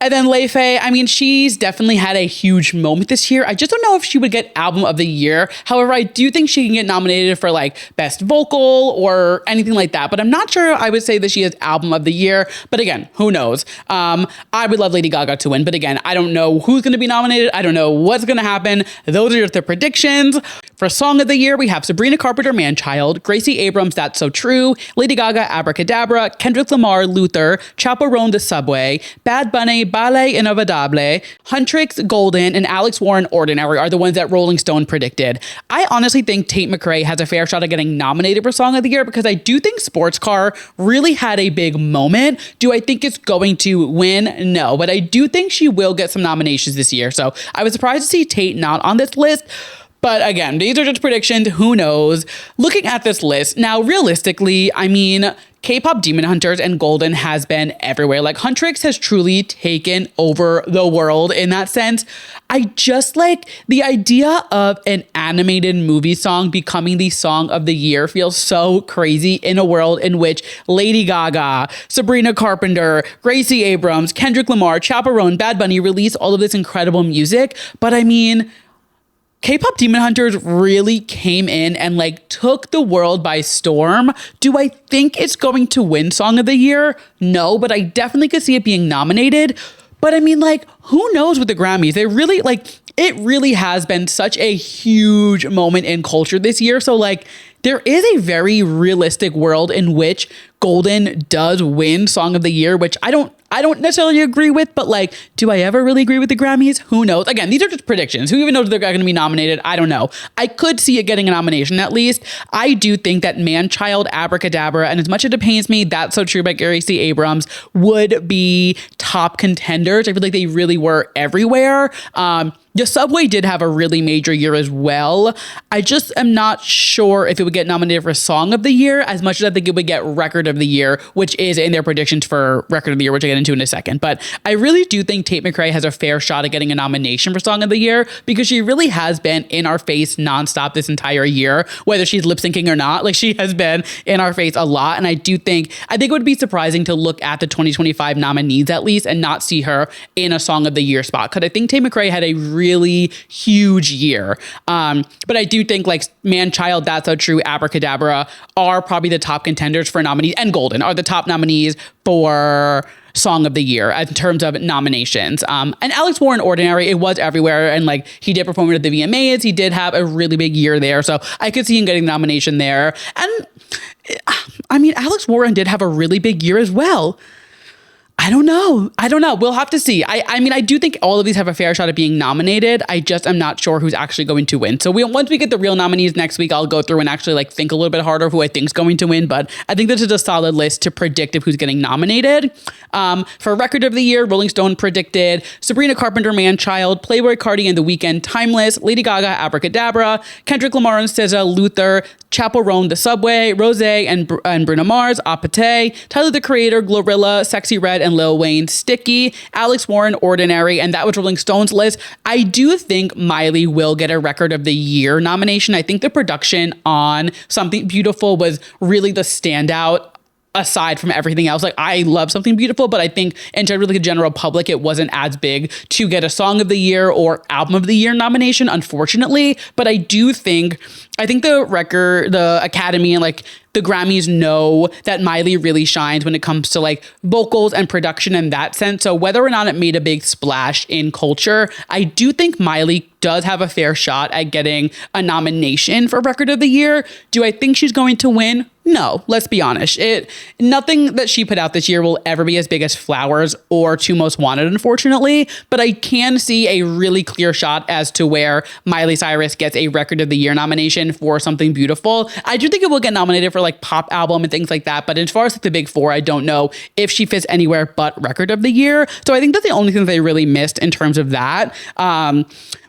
And then Lei Fei, I mean, she's definitely had a huge moment this year. I just don't know if she would get Album of the Year. However, I do think she can get nominated for like Best Vocal or anything like that. But I'm not sure I would say that she is Album of the Year. But again, who knows? I would love Lady Gaga to win. But again, I don't know who's going to be nominated. I don't know what's going to happen. Those are just the predictions. For Song of the Year, we have Sabrina Carpenter, Manchild, Gracie Abrams, That's So True, Lady Gaga, Abracadabra, Kendrick Lamar, Luther, Chappell Roan, The Subway, Bad Bunny, Ballet Inevitable, Huntrix, Golden, and Alex Warren, Ordinary are the ones that Rolling Stone predicted. I honestly think Tate McRae has a fair shot at getting nominated for Song of the Year because I do think Sports Car really had a big moment. Do I think it's going to win? No, but I do think she will get some nominations this year. So I was surprised to see Tate not on this list. But again, these are just predictions. Who knows? Looking at this list now, realistically, I mean, K-pop Demon Hunters and Golden has been everywhere. Like Huntrix has truly taken over the world in that sense. I just like the idea of an animated movie song becoming the song of the year feels so crazy in a world in which Lady Gaga, Sabrina Carpenter, Gracie Abrams, Kendrick Lamar, Chaperone, Bad Bunny release all of this incredible music. But I mean, K-pop Demon Hunters really came in and like took the world by storm. Do I think it's going to win Song of the Year? No, but I definitely could see it being nominated. But I mean, like, who knows with the Grammys? It really has been such a huge moment in culture this year. So like, there is a very realistic world in which Golden does win Song of the Year, which I don't necessarily agree with, but like, do I ever really agree with the Grammys? Who knows? Again, these are just predictions. Who even knows if they're going to be nominated? I don't know. I could see it getting a nomination at least. I do think that Man Child, Abracadabra, and as much as it pains me, That's So True by Gracie Abrams would be top contenders. I feel like they really were everywhere. The Subway did have a really major year as well. I just am not sure if it would get nominated for Song of the Year as much as I think it would get Record of the Year, which is in their predictions for Record of the Year, which I get into in a second. But I really do think Tate McRae has a fair shot at getting a nomination for Song of the Year because she really has been in our face nonstop this entire year, whether she's lip syncing or not. Like, she has been in our face a lot. And I think it would be surprising to look at the 2025 nominees at least and not see her in a Song of the Year spot. Because I think Tate McRae had a really huge year. But I do think like Man Child, That's So True, Abracadabra are probably the top contenders for nominees, and Golden are the top nominees for Song of the Year in terms of nominations. And Alex Warren, Ordinary, it was everywhere. And like, he did perform at the VMAs. He did have a really big year there. So I could see him getting the nomination there. And I mean, Alex Warren did have a really big year as well. I don't know. We'll have to see. I mean, I do think all of these have a fair shot at being nominated. I just am not sure who's actually going to win. So once we get the real nominees next week, I'll go through and actually like think a little bit harder who I think is going to win. But I think this is a solid list to predict who's getting nominated. For Record of the Year, Rolling Stone predicted Sabrina Carpenter, Man Child, Playboi Carti and The Weeknd, Timeless, Lady Gaga, Abracadabra, Kendrick Lamar and SZA, Luther, Chaperone, The Subway, Rosé and Bruno Mars, Apathy, Tyler the Creator, Glorilla, Sexy Red and Lil Wayne, Sticky, Alex Warren, Ordinary, and that was Rolling Stone's list. I do think Miley will get a Record of the Year nomination. I think the production on Something Beautiful was really the standout aside from everything else. Like, I love Something Beautiful, but I think in terms of the general public, it wasn't as big to get a Song of the Year or Album of the Year nomination, unfortunately. But I think the Academy and like the Grammys know that Miley really shines when it comes to like vocals and production in that sense. So whether or not it made a big splash in culture, I do think Miley does have a fair shot at getting a nomination for Record of the Year. Do I think she's going to win? No, let's be honest. Nothing that she put out this year will ever be as big as Flowers or Two Most Wanted, unfortunately, but I can see a really clear shot as to where Miley Cyrus gets a Record of the Year nomination for Something Beautiful. I do think it will get nominated for like pop album and things like that, but as far as like the big four, I don't know if she fits anywhere but Record of the Year. So I think that's the only thing they really missed in terms of that.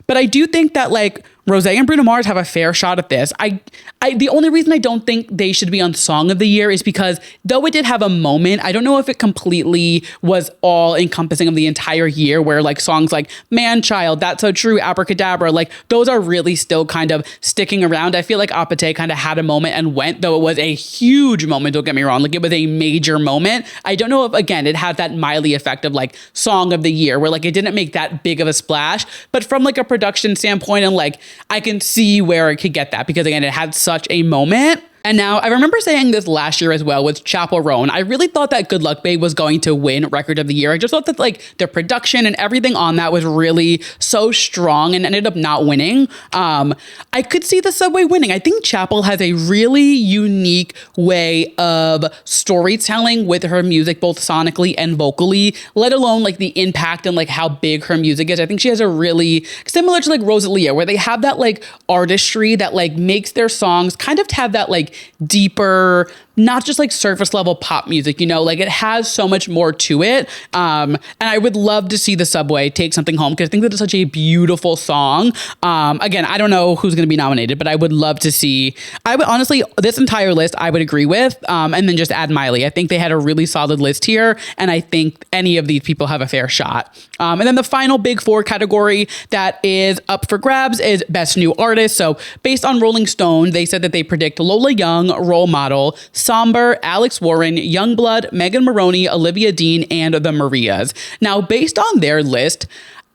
But I do think that like Rosé and Bruno Mars have a fair shot at this. The only reason I don't think they should be on Song of the Year is because though it did have a moment, I don't know if it completely was all encompassing of the entire year where like songs like Man Child, That's So True, Abracadabra, like those are really still kind of sticking around. I feel like Apathy kind of had a moment and went, though it was a huge moment, don't get me wrong. Like, it was a major moment. I don't know if, again, it had that Miley effect of like Song of the Year where like it didn't make that big of a splash, but from like a production standpoint and like I can see where it could get that because again, it had such a moment. And now I remember saying this last year as well with Chaperone. I really thought that Good Luck Babe was going to win Record of the Year. I just thought that like the production and everything on that was really so strong and ended up not winning. I could see the Subway winning. I think Chapel has a really unique way of storytelling with her music, both sonically and vocally, let alone like the impact and like how big her music is. I think she has a really similar to like Rosalia, where they have that like artistry that like makes their songs kind of have that like like deeper, not just like surface level pop music, you know, like it has so much more to it. And I would love to see the Subway take something home because I think that it's such a beautiful song. Again, I don't know who's going to be nominated, but I would love to see, I would honestly, this entire list I would agree with. And then just add Miley. I think they had a really solid list here. And I think any of these people have a fair shot. And then the final big four category that is up for grabs is Best New Artist. So based on Rolling Stone, they said that they predict Lola Young, Role Model, Somber, Alex Warren, Youngblood, Megan Maroney, Olivia Dean, and the Marias. Now, based on their list,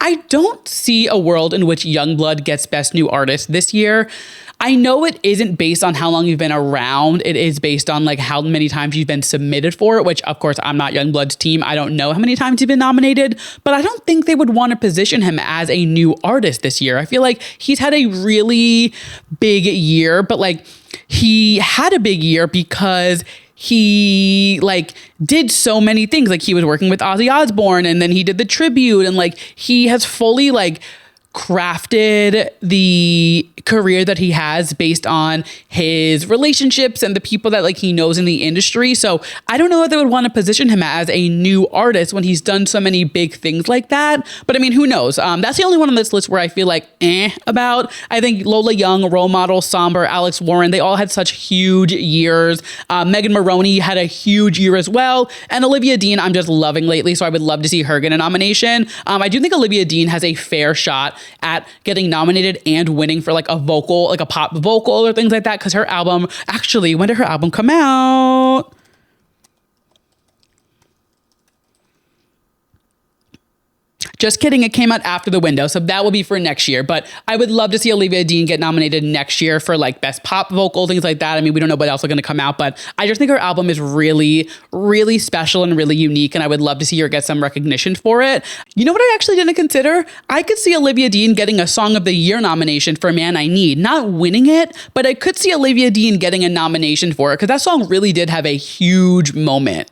I don't see a world in which Youngblood gets Best New Artist this year. I know it isn't based on how long you've been around. It is based on like how many times you've been submitted for it, which of course I'm not Youngblood's team. I don't know how many times he's been nominated, but I don't think they would want to position him as a new artist this year. I feel like he's had a really big year, but like he had a big year because he like did so many things. Like he was working with Ozzy Osbourne and then he did the tribute and like he has fully like crafted the career that he has based on his relationships and the people that like he knows in the industry. So I don't know if they would want to position him as a new artist when he's done so many big things like that. But I mean, who knows? That's the only one on this list where I feel like about. I think Lola Young, Role Model, Somber, Alex Warren, they all had such huge years. Megan Maroney had a huge year as well. And Olivia Dean, I'm just loving lately. So I would love to see her get a nomination. I do think Olivia Dean has a fair shot at getting nominated and winning for like a vocal, like a pop vocal or things like that. Cause her album, actually, when did her album come out? Just kidding. It came out after The Window. So that will be for next year. But I would love to see Olivia Dean get nominated next year for like best pop vocal, things like that. I mean, we don't know what else are going to come out, but I just think her album is really, really special and really unique. And I would love to see her get some recognition for it. You know what I actually didn't consider? I could see Olivia Dean getting a Song of the Year nomination for Man I Need. Not winning it, but I could see Olivia Dean getting a nomination for it because that song really did have a huge moment.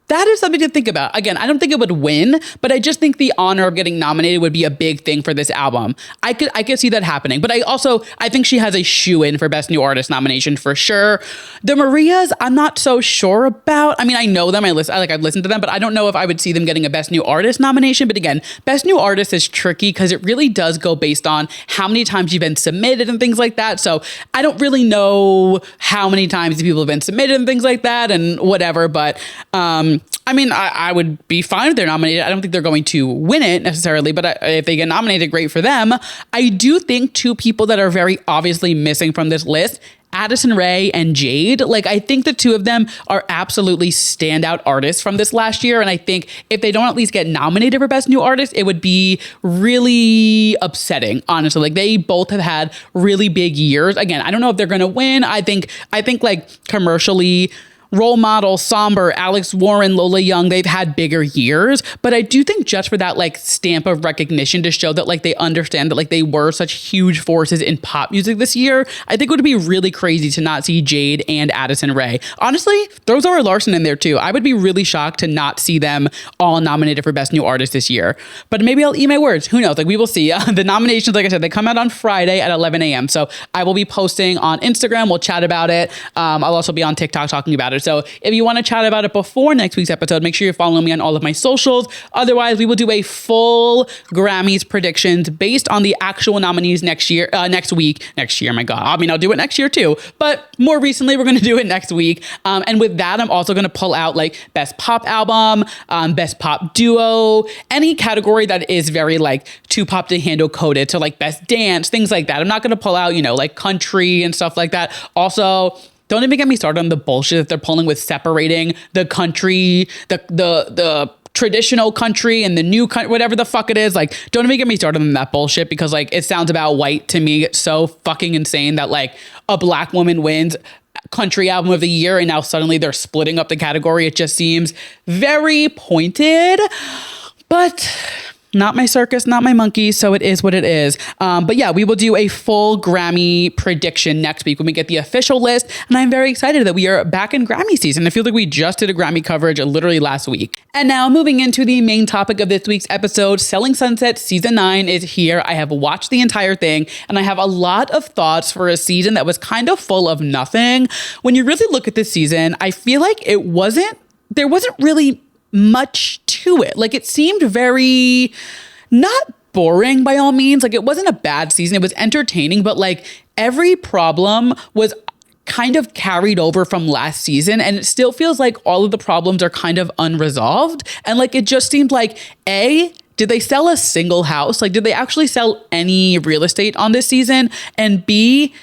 That is something to think about. Again, I don't think it would win, but I just think the honor of getting nominated would be a big thing for this album. I could see that happening. But I think she has a shoo-in for Best New Artist nomination for sure. The Marias, I'm not so sure about. I mean, I know them. I've listened to them, but I don't know if I would see them getting a Best New Artist nomination. But again, Best New Artist is tricky because it really does go based on how many times you've been submitted and things like that. So I don't really know how many times people have been submitted and things like that and whatever. But I mean, I would be fine if they're nominated. I don't think they're going to win it necessarily, but if they get nominated, great for them. I do think two people that are very obviously missing from this list, Addison Rae and Jade. Like, I think the two of them are absolutely standout artists from this last year. And I think if they don't at least get nominated for Best New Artist, it would be really upsetting, honestly. Like, they both have had really big years. Again, I don't know if they're going to win. I think like commercially, Role Model, Somber, Alex Warren, Lola Young, they've had bigger years. But I do think just for that like stamp of recognition to show that like they understand that like they were such huge forces in pop music this year, I think it would be really crazy to not see Jade and Addison Rae. Honestly, throw Zara Larsson in there too. I would be really shocked to not see them all nominated for Best New Artist this year. But maybe I'll eat my words. Who knows? Like, we will see. The nominations, like I said, they come out on Friday at 11 a.m. So I will be posting on Instagram. We'll chat about it. I'll also be on TikTok talking about it. So if you want to chat about it before next week's episode, make sure you're following me on all of my socials. Otherwise, we will do a full Grammys predictions based on the actual nominees next week. Next year, my God. I mean, I'll do it next year too. But more recently, we're going to do it next week. And with that, I'm also going to pull out like Best Pop Album, Best Pop Duo, any category that is very like too pop to handle coded. So like Best Dance, things like that. I'm not going to pull out, like country and stuff like that. Also, don't even get me started on the bullshit that they're pulling with separating the country, the traditional country and the new country, whatever the fuck it is. Like, don't even get me started on that bullshit because like it sounds about white to me. It's so fucking insane that like a black woman wins country album of the year and now suddenly they're splitting up the category. It just seems very pointed, but not my circus, not my monkey, so it is what it is. But yeah, we will do a full Grammy prediction next week when we get the official list. And I'm very excited that we are back in Grammy season. I feel like we just did a Grammy coverage literally last week. And now moving into the main topic of this week's episode, Selling Sunset Season 9 is here. I have watched the entire thing and I have a lot of thoughts for a season that was kind of full of nothing. When you really look at this season, I feel like there wasn't really much to it. Like, it seemed very not boring by all means. Like, it wasn't a bad season. It was entertaining, but like every problem was kind of carried over from last season. And it still feels like all of the problems are kind of unresolved. And like, it just seemed like, did they sell a single house? Like, did they actually sell any real estate on this season? And B,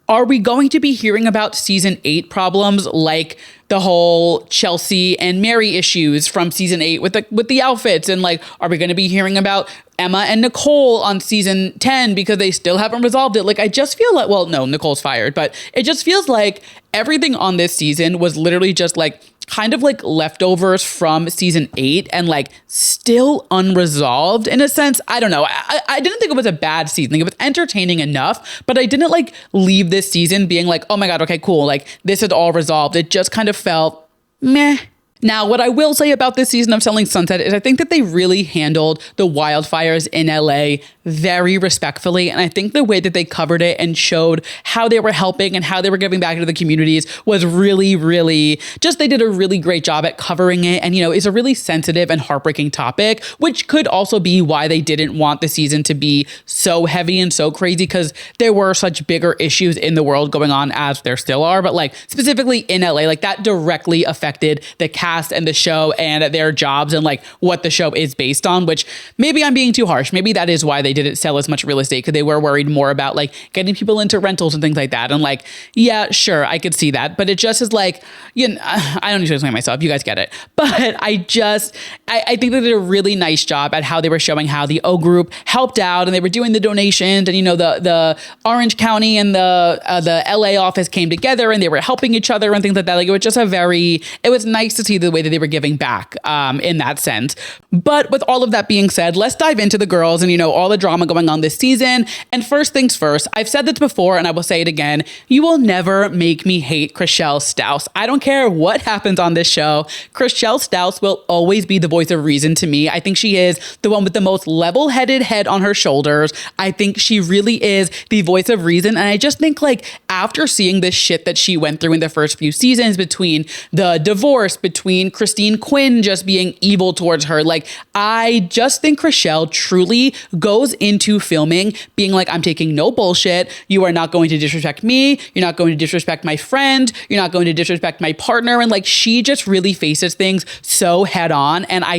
are we going to be hearing about season 8 problems like the whole Chelsea and Mary issues from season 8 with the outfits? And like, are we going to be hearing about Emma and Nicole on season 10 because they still haven't resolved it? Like, I just feel like, well, no, Nicole's fired, but it just feels like everything on this season was literally just like kind of like leftovers from season 8 and like still unresolved in a sense. I don't know. I didn't think it was a bad season. It was entertaining enough, but I didn't like leave this season being like, oh my God, okay, cool. Like, this is all resolved. It just kind of felt meh. Now, what I will say about this season of Selling Sunset is I think that they really handled the wildfires in LA very respectfully. And I think the way that they covered it and showed how they were helping and how they were giving back to the communities was really, really just, they did a really great job at covering it. And, you know, it's a really sensitive and heartbreaking topic, which could also be why they didn't want the season to be so heavy and so crazy, because there were such bigger issues in the world going on, as there still are. But like specifically in LA, like that directly affected the cast and the show and their jobs and like what the show is based on, which maybe I'm being too harsh. Maybe that is why they didn't sell as much real estate, because they were worried more about like getting people into rentals and things like that. And like, yeah, sure, I could see that. But it just is like, you know, I don't need to explain myself. You guys get it. But I think they did a really nice job at how they were showing how the O Group helped out and they were doing the donations, and, you know, the Orange County and the LA office came together and they were helping each other and things like that. Like, it was just it was nice to see the way that they were giving back in that sense. But with all of that being said, let's dive into the girls and, you know, all the drama going on this season. And first things first, I've said this before and I will say it again. You will never make me hate Chrishell Stause. I don't care what happens on this show. Chrishell Stause will always be the voice of reason to me. I think she is the one with the most level-headed head on her shoulders. I think she really is the voice of reason. And I just think, like, after seeing this shit that she went through in the first few seasons, between the divorce, between Christine Quinn just being evil towards her, like, I just think Chrishell truly goes into filming being like, I'm taking no bullshit. You are not going to disrespect me. You're not going to disrespect my friend. You're not going to disrespect my partner. And like, she just really faces things so head on. And I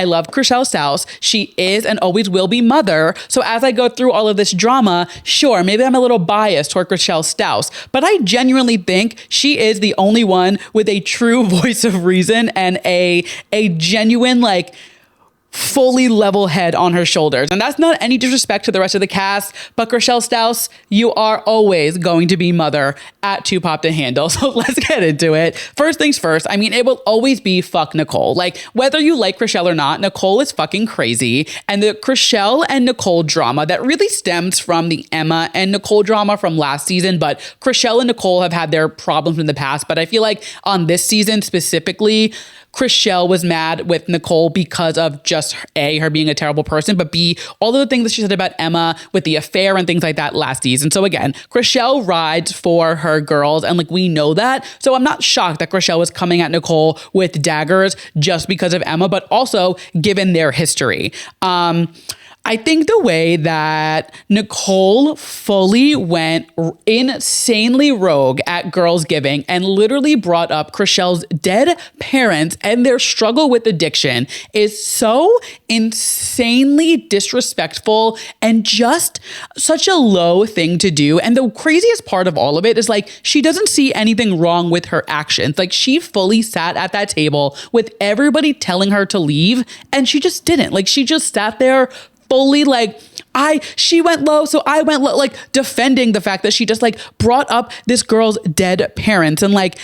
love Chrishell Stause. She is and always will be mother. So as I go through all of this drama, sure, maybe I'm a little biased toward Chrishell Stause, but I genuinely think she is the only one with a true voice of reason and a genuine, like, fully level head on her shoulders. And that's not any disrespect to the rest of the cast, but Chrishell Stause, you are always going to be mother at Too Pop to Handle. So let's get into it. First things first, I mean, it will always be fuck Nicole. Like, whether you like Chrishell or not, Nicole is fucking crazy. And the Chrishell and Nicole drama that really stems from the Emma and Nicole drama from last season, but Chrishell and Nicole have had their problems in the past. But I feel like on this season specifically, Chrishell was mad with Nicole because of just A, her being a terrible person, but B, all of the things that she said about Emma with the affair and things like that last season. So again, Chrishell rides for her girls, and like, we know that. So I'm not shocked that Chrishell was coming at Nicole with daggers just because of Emma, but also given their history. I think the way that Nicole fully went insanely rogue at Girls Giving and literally brought up Chrishell's dead parents and their struggle with addiction is so insanely disrespectful and just such a low thing to do. And the craziest part of all of it is, like, she doesn't see anything wrong with her actions. Like, she fully sat at that table with everybody telling her to leave, and she just didn't. Like, she just sat there fully like, she went low, so I went low, like defending the fact that she just like brought up this girl's dead parents. And like,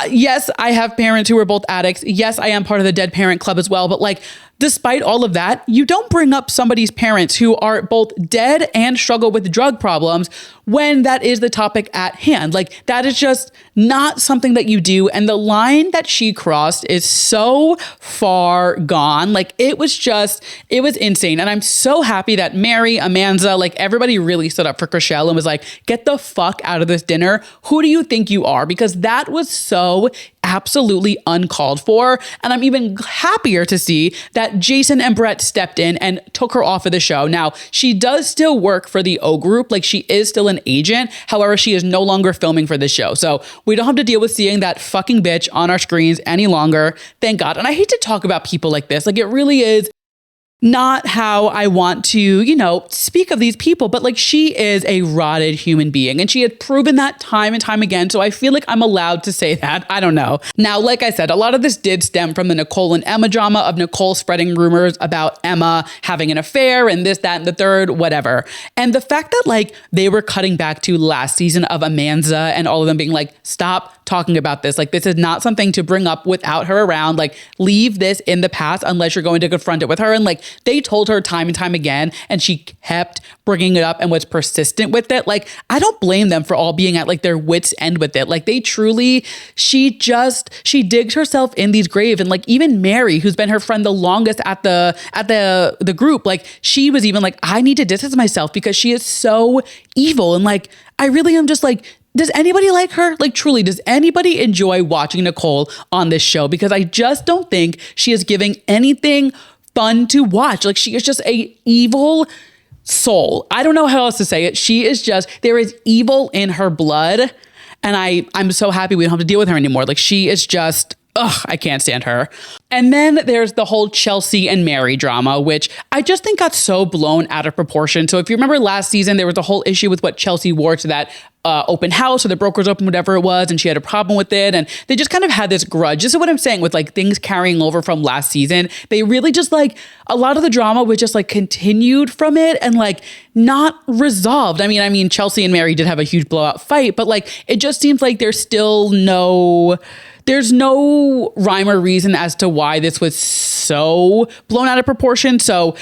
yes, I have parents who are both addicts. Yes, I am part of the Dead Parent Club as well. But like, despite all of that, you don't bring up somebody's parents who are both dead and struggle with drug problems when that is the topic at hand. Like, that is just not something that you do. And the line that she crossed is so far gone. Like, it was insane. And I'm so happy that Mary, Amanda, like everybody really stood up for Chrishell and was like, get the fuck out of this dinner. Who do you think you are? Because that was so absolutely uncalled for. And I'm even happier to see that Jason and Brett stepped in and took her off of the show. Now, she does still work for the O Group. Like, she is still an agent. However, she is no longer filming for the show. So we don't have to deal with seeing that fucking bitch on our screens any longer. Thank God. And I hate to talk about people like this. Like, it really is not how I want to, speak of these people, but like, she is a rotted human being and she had proven that time and time again. So I feel like I'm allowed to say that. I don't know. Now, like I said, a lot of this did stem from the Nicole and Emma drama of Nicole spreading rumors about Emma having an affair and this, that, and the third, whatever. And the fact that like they were cutting back to last season of Amanda and all of them being like, stop talking about this. Like, this is not something to bring up without her around. Like, leave this in the past unless you're going to confront it with her. And like, they told her time and time again, and she kept bringing it up and was persistent with it. Like, I don't blame them for all being at like their wits end with it. Like, they truly, she digs herself in these graves. And like, even Mary, who's been her friend the longest at the group, like, she was even like, I need to distance myself because she is so evil. And like, I really am just like, does anybody like her? Like, truly, does anybody enjoy watching Nicole on this show? Because I just don't think she is giving anything fun to watch. Like, she is just a evil soul. I don't know how else to say it. She is just, there is evil in her blood. And I'm so happy we don't have to deal with her anymore. Like, she is just, I can't stand her. And then there's the whole Chelsea and Mary drama, which I just think got so blown out of proportion. So if you remember last season, there was a whole issue with what Chelsea wore to that open house or the Brokers Open, whatever it was. And she had a problem with it. And they just kind of had this grudge. This is what I'm saying with like things carrying over from last season. They really just like, a lot of the drama was just like continued from it and like not resolved. I mean, Chelsea and Mary did have a huge blowout fight, but like, it just seems like there's no rhyme or reason as to why this was so blown out of proportion. So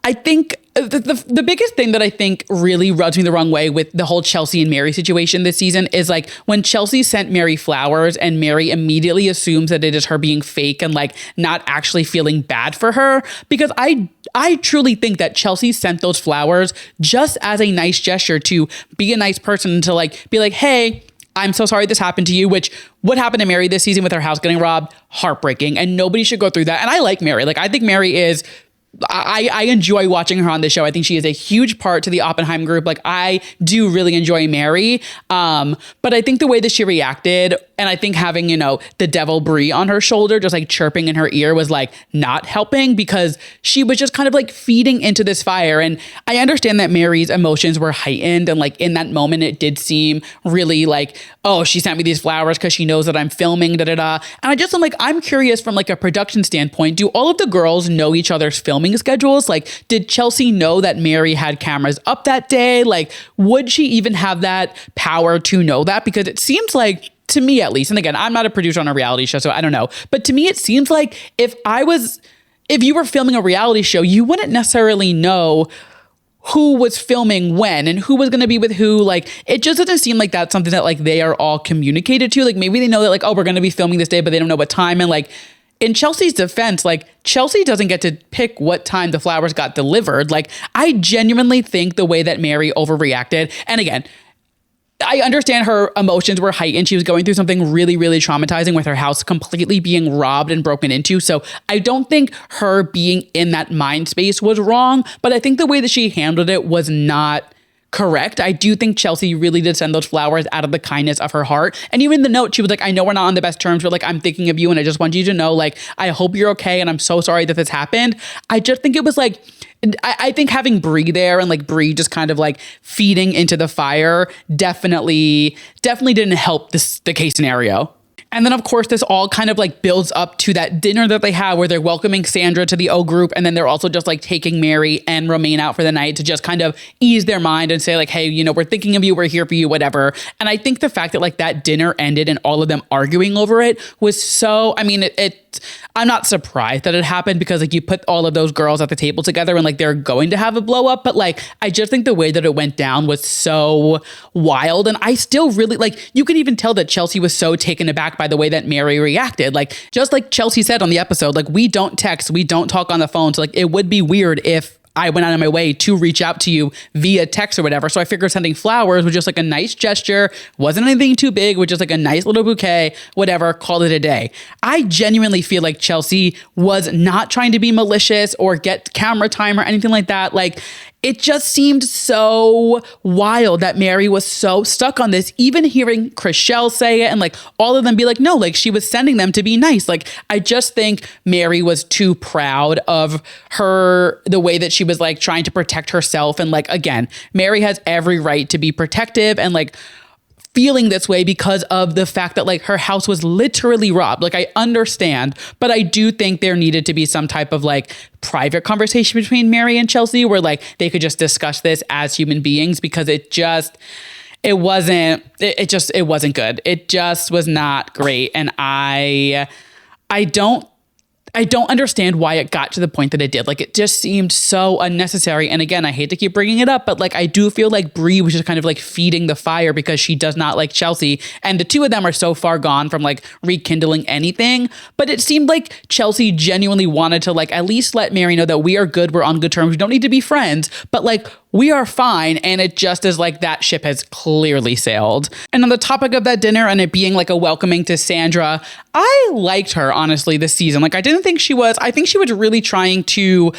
I think the biggest thing that I think really rubs me the wrong way with the whole Chelsea and Mary situation this season is like when Chelsea sent Mary flowers and Mary immediately assumes that it is her being fake and like not actually feeling bad for her. Because I truly think that Chelsea sent those flowers just as a nice gesture to be a nice person, to like be like, hey, I'm so sorry this happened to you, which what happened to Mary this season with her house getting robbed, heartbreaking. And nobody should go through that. And I like Mary. Like, I think Mary is, I enjoy watching her on this show. I think she is a huge part to the Oppenheim group. Like, I do really enjoy Mary. But I think the way that she reacted, and I think having, the devil Brie on her shoulder, just like chirping in her ear, was like not helping, because she was just kind of like feeding into this fire. And I understand that Mary's emotions were heightened. And like in that moment, it did seem really like, oh, she sent me these flowers because she knows that I'm filming, da da da. And I'm like, I'm curious from like a production standpoint, do all of the girls know each other's filming schedules? Like, did Chelsea know that Mary had cameras up that day? Like, would she even have that power to know that? Because it seems like, to me at least, and again, I'm not a producer on a reality show, so I don't know, but to me, it seems like if you were filming a reality show, you wouldn't necessarily know who was filming when and who was going to be with who. Like, it just doesn't seem like that's something that like they are all communicated to. Like, maybe they know that like, oh, we're going to be filming this day, but they don't know what time. And like, in Chelsea's defense, like, Chelsea doesn't get to pick what time the flowers got delivered. Like, I genuinely think the way that Mary overreacted, and again, I understand her emotions were heightened. She was going through something really, really traumatizing with her house completely being robbed and broken into. So I don't think her being in that mind space was wrong, but I think the way that she handled it was not correct. I do think Chelsea really did send those flowers out of the kindness of her heart. And even the note, she was like, I know we're not on the best terms, but like, I'm thinking of you and I just want you to know, like, I hope you're okay. And I'm so sorry that this happened. I just think it was like, I think having Brie there and like Brie just kind of like feeding into the fire definitely didn't help the case scenario. And then, of course, this all kind of like builds up to that dinner that they have where they're welcoming Sandra to the O group. And then they're also just like taking Mary and Romaine out for the night to just kind of ease their mind and say like, hey, you know, we're thinking of you. We're here for you, whatever. And I think the fact that like that dinner ended and all of them arguing over it was so, I mean, I'm not surprised that it happened because like you put all of those girls at the table together and like they're going to have a blow up. But like, I just think the way that it went down was so wild. And I still really like, you can even tell that Chelsea was so taken aback by the way that Mary reacted. Like, just like Chelsea said on the episode, like, we don't text, we don't talk on the phone. So like, it would be weird if I went out of my way to reach out to you via text or whatever. So I figured sending flowers was just like a nice gesture. Wasn't anything too big, was just like a nice little bouquet, whatever, call it a day. I genuinely feel like Chelsea was not trying to be malicious or get camera time or anything like that. Like, it just seemed so wild that Mary was so stuck on this, even hearing Chrishell say it and like all of them be like, no, like she was sending them to be nice. Like, I just think Mary was too proud of the way that she was like trying to protect herself. And like, again, Mary has every right to be protective and like feeling this way because of the fact that like her house was literally robbed. Like, I understand, but I do think there needed to be some type of like private conversation between Mary and Chelsea where like they could just discuss this as human beings, because it wasn't good. It just was not great. And I don't understand why it got to the point that it did. Like, it just seemed so unnecessary. And again, I hate to keep bringing it up, but like, I do feel like Brie was just kind of like feeding the fire because she does not like Chelsea. And the two of them are so far gone from like rekindling anything. But it seemed like Chelsea genuinely wanted to like at least let Mary know that we are good. We're on good terms. We don't need to be friends, but like, we are fine. And it just is like that ship has clearly sailed. And on the topic of that dinner and it being like a welcoming to Sandra, I liked her, honestly, this season. Like, I think she was really trying to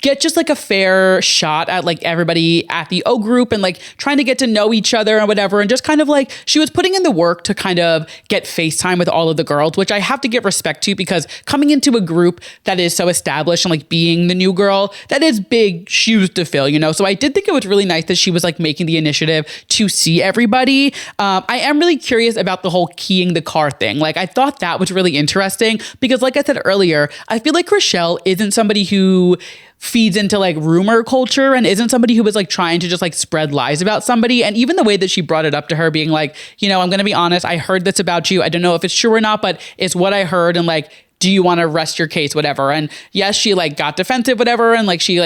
get just like a fair shot at like everybody at the O group and like trying to get to know each other and whatever. And just kind of like, she was putting in the work to kind of get FaceTime with all of the girls, which I have to give respect to, because coming into a group that is so established and like being the new girl, that is big shoes to fill, you know? So I did think it was really nice that she was like making the initiative to see everybody. I am really curious about the whole keying the car thing. Like, I thought that was really interesting because like I said earlier, I feel like Chrishell isn't somebody who feeds into like rumor culture and isn't somebody who was like trying to just like spread lies about somebody. And even the way that she brought it up to her being like, you know, I'm going to be honest, I heard this about you. I don't know if it's true or not, but it's what I heard. And like, do you want to rest your case, whatever? And yes, she like got defensive, whatever. And like, she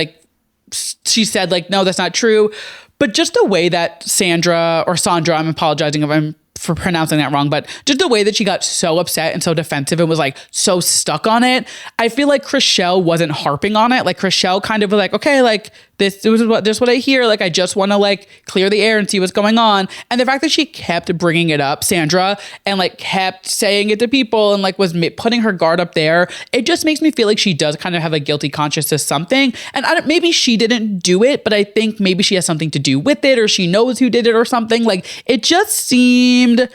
said like, no, that's not true. But just the way that Sandra, I'm apologizing if I'm for pronouncing that wrong, but just the way that she got so upset and so defensive and was like so stuck on it, I feel like Chrishell wasn't harping on it. Like, Chrishell kind of was like, okay, like this is what I hear. Like, I just want to like clear the air and see what's going on. And the fact that she kept bringing it up, Sandra, and like kept saying it to people and like was putting her guard up there, it just makes me feel like she does kind of have a guilty conscience to something. And maybe she didn't do it, but I think maybe she has something to do with it, or she knows who did it or something. Like, it just seemed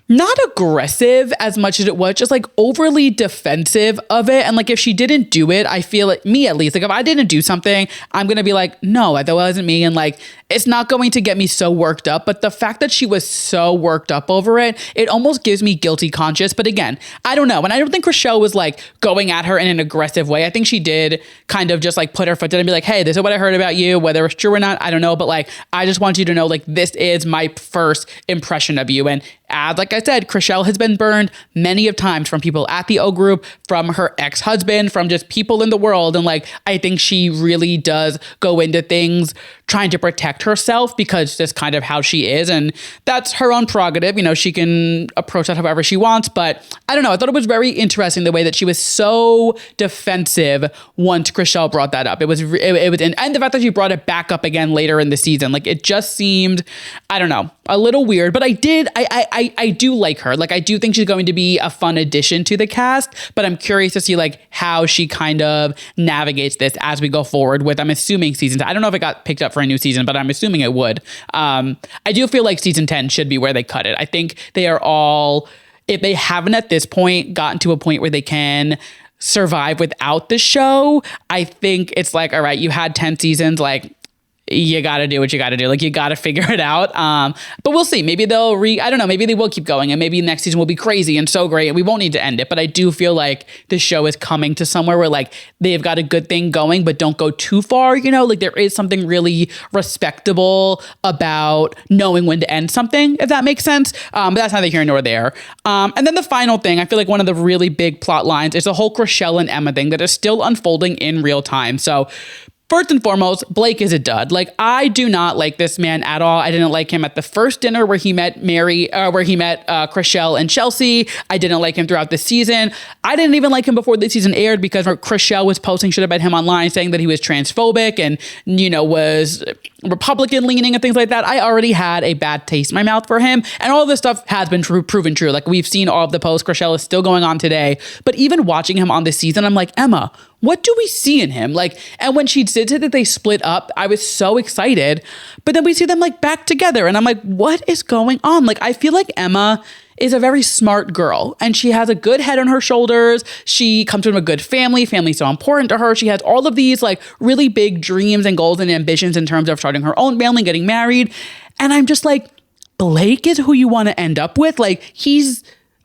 not aggressive as much as it was just like overly defensive of it. And like, if she didn't do it, I feel like, me at least, like if I didn't do something, I'm going to be like, no, that wasn't me. And like, it's not going to get me so worked up. But the fact that she was so worked up over it, it almost gives me guilty conscience. But again, I don't know. And I don't think Chrishell was like going at her in an aggressive way. I think she did kind of just like put her foot down and be like, hey, this is what I heard about you, whether it's true or not, I don't know. But like, I just want you to know, like, this is my first impression of you. And as like I said, Chrishell has been burned many of times from people at the O group, from her ex-husband, from just people in the world. And like, I think she really does go into things trying to protect herself because that's kind of how she is. And that's her own prerogative. You know, she can approach that however she wants. But I don't know. I thought it was very interesting the way that she was so defensive once Chrishell brought that up. It was, and the fact that she brought it back up again later in the season, like, it just seemed, I don't know, a little weird. But I do like her. Like, I do think she's going to be a fun addition to the cast, but I'm curious to see like how she kind of navigates this as we go forward with, I'm assuming, seasons. I don't know if it got picked up for a new season, but I'm assuming it would. I do feel like season 10 should be where they cut it. I think they are all, if they haven't at this point gotten to a point where they can survive without the show, I think it's like, all right, you had 10 seasons, like, you got to do what you got to do. Like, you got to figure it out. But we'll see. Maybe I don't know, maybe they will keep going, and maybe next season will be crazy and so great and we won't need to end it. But I do feel like the show is coming to somewhere where like they've got a good thing going, but don't go too far, you know, like there is something really respectable about knowing when to end something, if that makes sense. But that's neither here nor there. And then the final thing, I feel like one of the really big plot lines is the whole Chrishell and Emma thing that is still unfolding in real time. So first and foremost, Blake is a dud. Like, I do not like this man at all. I didn't like him at the first dinner where he met Chrishell and Chelsea. I didn't like him throughout the season. I didn't even like him before the season aired because Chrishell was posting shit about him online saying that he was transphobic and, you know, was Republican leaning and things like that. I already had a bad taste in my mouth for him. And all of this stuff has been proven true. Like, we've seen all of the posts. Chrishell is still going on today. But even watching him on this season, I'm like, Emma, what do we see in him? Like, and when she did say that they split up, I was so excited. But then we see them like back together. And I'm like, what is going on? Like, I feel like Emma is a very smart girl and she has a good head on her shoulders. She comes from a good family. Family's so important to her. She has all of these like really big dreams and goals and ambitions in terms of starting her own family, getting married. And I'm just like, Blake is who you want to end up with. Like,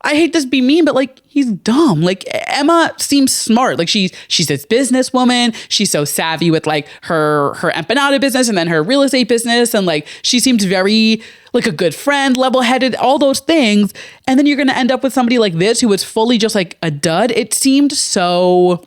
I hate to be mean, but like, he's dumb. Like, Emma seems smart. Like, she's this businesswoman. She's so savvy with like her empanada business and then her real estate business. And like, she seems very like a good friend, level-headed, all those things. And then you're going to end up with somebody like this who was fully just like a dud. It seemed so...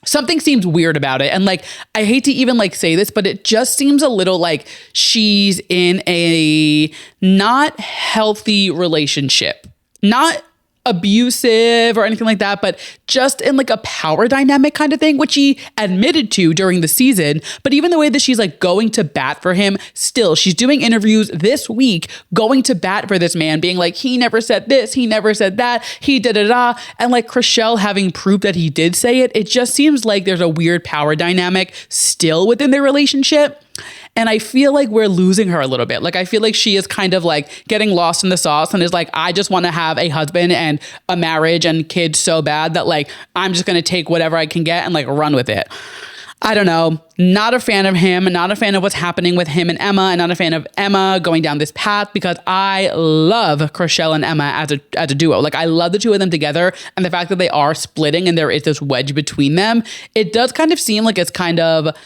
Something seems weird about it. And like, I hate to even like say this, but it just seems a little like she's in a not healthy relationship. Not abusive or anything like that, but just in like a power dynamic kind of thing, which he admitted to during the season. But even the way that she's like going to bat for him, still, she's doing interviews this week, going to bat for this man, being like, he never said this, he never said that, he da-da-da. And like Chrishell having proof that he did say it, it just seems like there's a weird power dynamic still within their relationship. And I feel like we're losing her a little bit. Like, I feel like she is kind of like getting lost in the sauce and is like, I just want to have a husband and a marriage and kids so bad that like, I'm just going to take whatever I can get and like run with it. I don't know. Not a fan of him, not a fan of what's happening with him and Emma, and not a fan of Emma going down this path because I love Chrishell and Emma as a duo. Like, I love the two of them together, and the fact that they are splitting and there is this wedge between them, it does kind of seem like it's kind of...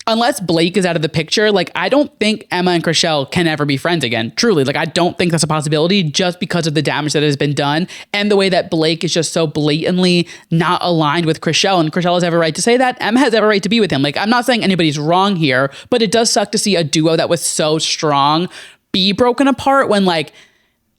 Unless Blake is out of the picture, like, I don't think Emma and Chrishell can ever be friends again. Truly, like, I don't think that's a possibility just because of the damage that has been done and the way that Blake is just so blatantly not aligned with Chrishell. And Chrishell has every right to say that. Emma has every right to be with him. Like, I'm not saying anybody's wrong here, but it does suck to see a duo that was so strong be broken apart when, like,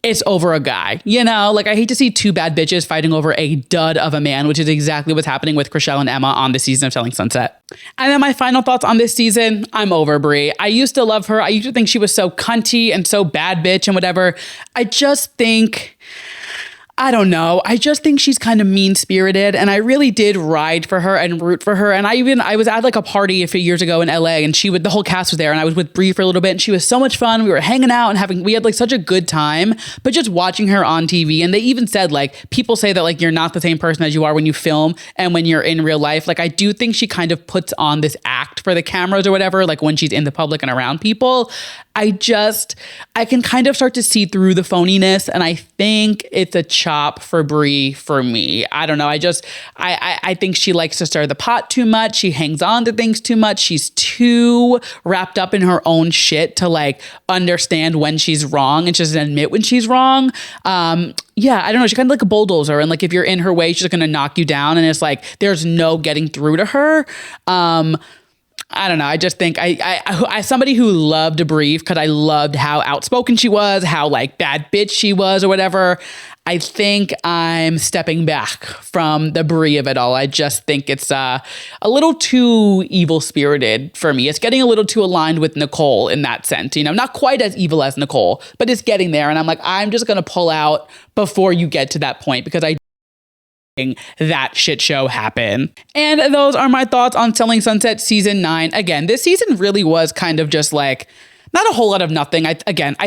it's over a guy, you know? Like, I hate to see two bad bitches fighting over a dud of a man, which is exactly what's happening with Chrishell and Emma on the season of Selling Sunset. And then my final thoughts on this season, I'm over Brie. I used to love her. I used to think she was so cunty and so bad bitch and whatever. I just think... I don't know. I just think she's kind of mean-spirited, and I really did ride for her and root for her. And I was at like a party a few years ago in LA, and the whole cast was there, and I was with Brie for a little bit, and she was so much fun. We were hanging out and we had like such a good time. But just watching her on TV, and they even said like, people say that like you're not the same person as you are when you film and when you're in real life. Like, I do think she kind of puts on this act for the cameras or whatever, like when she's in the public and around people. I can kind of start to see through the phoniness, and I think it's a chop for Brie for me. I don't know. I think she likes to stir the pot too much. She hangs on to things too much. She's too wrapped up in her own shit to like understand when she's wrong and just admit when she's wrong. Yeah, I don't know. She's kind of like a bulldozer, and like if you're in her way, she's going to knock you down, and it's like there's no getting through to her. I don't know. I just think I somebody who loved Brie because I loved how outspoken she was, how like bad bitch she was or whatever. I think I'm stepping back from the Brie of it all. I just think it's a little too evil-spirited for me. It's getting a little too aligned with Nicole in that sense. You know, not quite as evil as Nicole, but it's getting there. And I'm like, I'm just going to pull out before you get to that point because I that shit show happen. And those are my thoughts on Selling Sunset season 9. Again, this season really was kind of just like Not a whole lot of nothing. I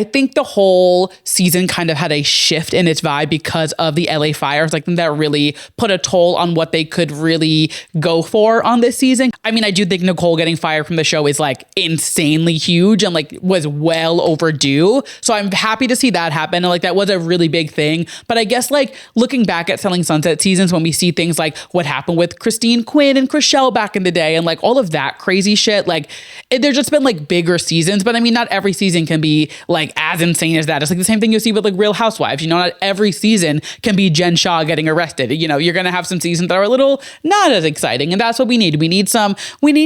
think the whole season kind of had a shift in its vibe because of the LA fires. Like that really put a toll on what they could really go for on this season. I mean, I do think Nicole getting fired from the show is like insanely huge and like was well overdue. So I'm happy to see that happen. And like that was a really big thing. But I guess like looking back at Selling Sunset seasons, when we see things like what happened with Christine Quinn and Chrishell back in the day and like all of that crazy shit, like there's just been like bigger seasons. But I mean, not every season can be like as insane as that. It's like the same thing you see with like Real Housewives. You know, not every season can be Jen Shah getting arrested. You know, you're going to have some seasons that are a little not as exciting. And that's what we need. We need,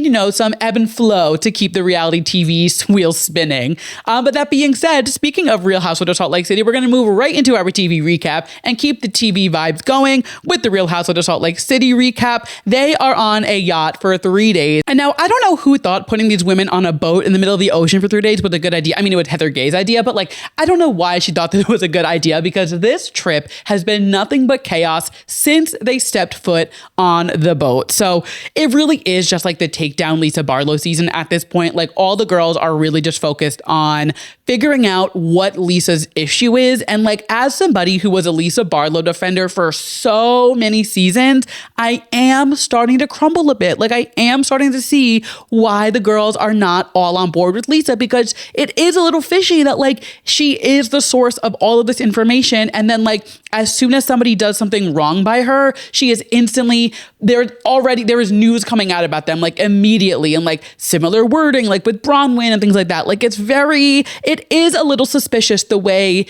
you know, some ebb and flow to keep the reality TV wheels spinning. But that being said, speaking of Real Housewives of Salt Lake City, we're going to move right into our TV recap and keep the TV vibes going with the Real Housewives of Salt Lake City recap. They are on a yacht for 3 days. And now I don't know who thought putting these women on a boat in the middle of the ocean for 3 days was a good idea. I mean, it was Heather Gay's idea, but like, I don't know why she thought that it was a good idea, because this trip has been nothing but chaos since they stepped foot on the boat. So it really is just like the takedown Lisa Barlow season at this point. Like all the girls are really just focused on figuring out what Lisa's issue is. And like, as somebody who was a Lisa Barlow defender for so many seasons, I am starting to crumble a bit. Like I am starting to see why the girls are not all on board with Lisa, because it is a little fishy that like she is the source of all of this information. And then like, as soon as somebody does something wrong by her, she is instantly there is news coming out about them like immediately, and like similar wording like with Bronwyn and things like that. Like it is a little suspicious the way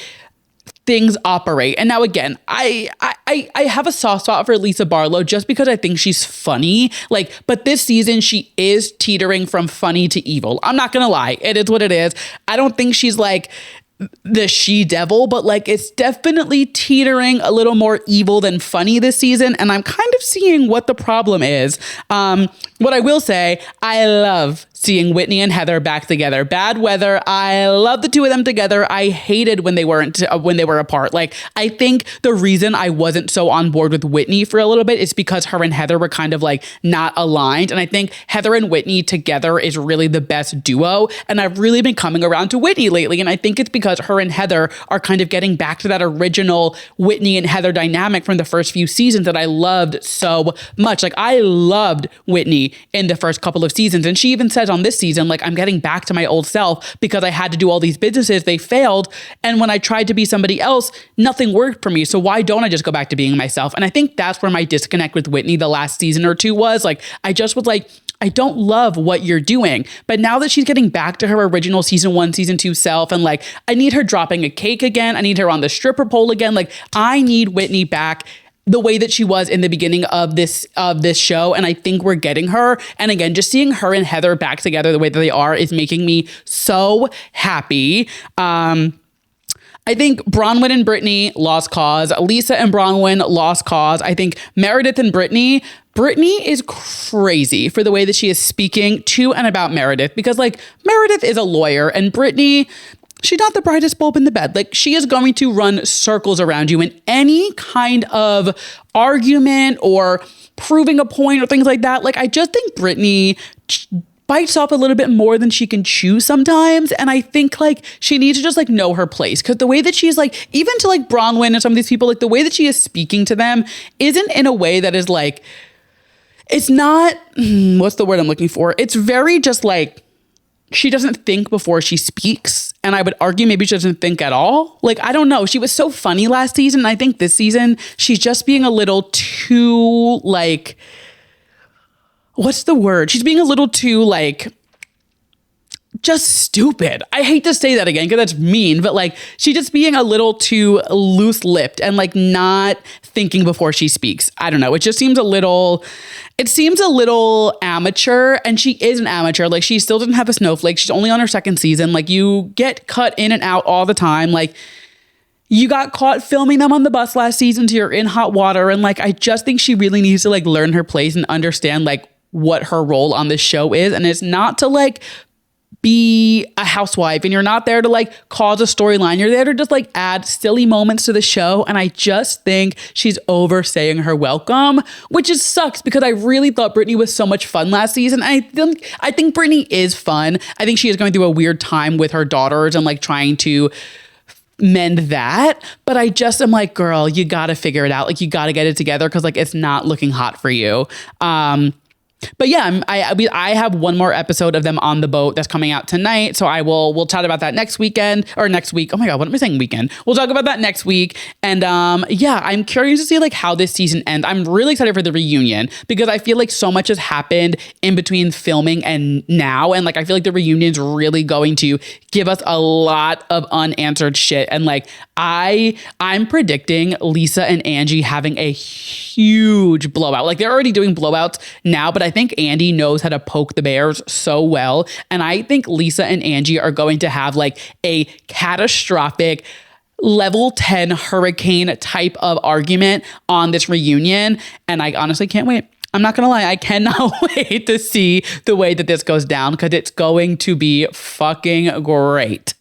things operate. And now again, I have a soft spot for Lisa Barlow just because I think she's funny. Like, but this season she is teetering from funny to evil. I'm not gonna lie, it is what it is. I don't think she's like the she-devil, but like it's definitely teetering a little more evil than funny this season, and I'm kind of seeing what the problem is. What I will say, I love seeing Whitney and Heather back together. Bad weather. I love the two of them together. I hated when they were apart. Like, I think the reason I wasn't so on board with Whitney for a little bit is because her and Heather were kind of like not aligned. And I think Heather and Whitney together is really the best duo. And I've really been coming around to Whitney lately. And I think it's because her and Heather are kind of getting back to that original Whitney and Heather dynamic from the first few seasons that I loved so much. Like, I loved Whitney in the first couple of seasons. And she even says on this season, like, I'm getting back to my old self because I had to do all these businesses. They failed. And when I tried to be somebody else, nothing worked for me. So why don't I just go back to being myself? And I think that's where my disconnect with Whitney the last season or two was. Like, I just was like, I don't love what you're doing. But now that she's getting back to her original season 1, season 2 self, and like, I need her dropping a cake again. I need her on the stripper pole again. Like, I need Whitney back the way that she was in the beginning of this show. And I think we're getting her. And again, just seeing her and Heather back together the way that they are is making me so happy. I think Bronwyn and Brittany, lost cause. Lisa and Bronwyn, lost cause. I think Meredith and Brittany is crazy for the way that she is speaking to and about Meredith, because like, Meredith is a lawyer and Brittany, she's not the brightest bulb in the bed. Like, she is going to run circles around you in any kind of argument or proving a point or things like that. Like, I just think Brittany bites off a little bit more than she can chew sometimes. And I think like she needs to just like know her place, because the way that she's like, even to like Bronwyn and some of these people, like the way that she is speaking to them isn't in a way that is like, it's not, what's the word I'm looking for? It's very just like, she doesn't think before she speaks. And I would argue maybe she doesn't think at all. Like, I don't know. She was so funny last season. I think this season, she's just being a little too like, what's the word? She's being a little too like, just stupid. I hate to say that again because that's mean, but like, she's just being a little too loose-lipped and like not thinking before she speaks. I don't know. It just seems a little amateur, and she is an amateur. Like, she still doesn't have a snowflake. She's only on her second season. Like, you get cut in and out all the time. Like, you got caught filming them on the bus last season, so you're in hot water. And like, I just think she really needs to like learn her place and understand like what her role on this show is. And it's not to like be a housewife, and you're not there to like cause a storyline. You're there to just like add silly moments to the show. And I just think she's overstaying her welcome, which just sucks because I really thought Britney was so much fun last season. I think Britney is fun. I think she is going through a weird time with her daughters and like trying to mend that. But I just am like, girl, you got to figure it out. Like, you got to get it together because like it's not looking hot for you. But yeah, I have one more episode of them on the boat that's coming out tonight. So we'll chat about that next week. Oh my God, what am I saying weekend? We'll talk about that next week. And yeah, I'm curious to see like how this season ends. I'm really excited for the reunion because I feel like so much has happened in between filming and now. And like, I feel like the reunion is really going to give us a lot of unanswered shit. And like, I'm predicting Lisa and Angie having a huge blowout. Like, they're already doing blowouts now, but I think Andy knows how to poke the bears so well. And I think Lisa and Angie are going to have like a catastrophic level 10 hurricane type of argument on this reunion. And I honestly can't wait. I'm not going to lie. I cannot wait to see the way that this goes down because it's going to be fucking great.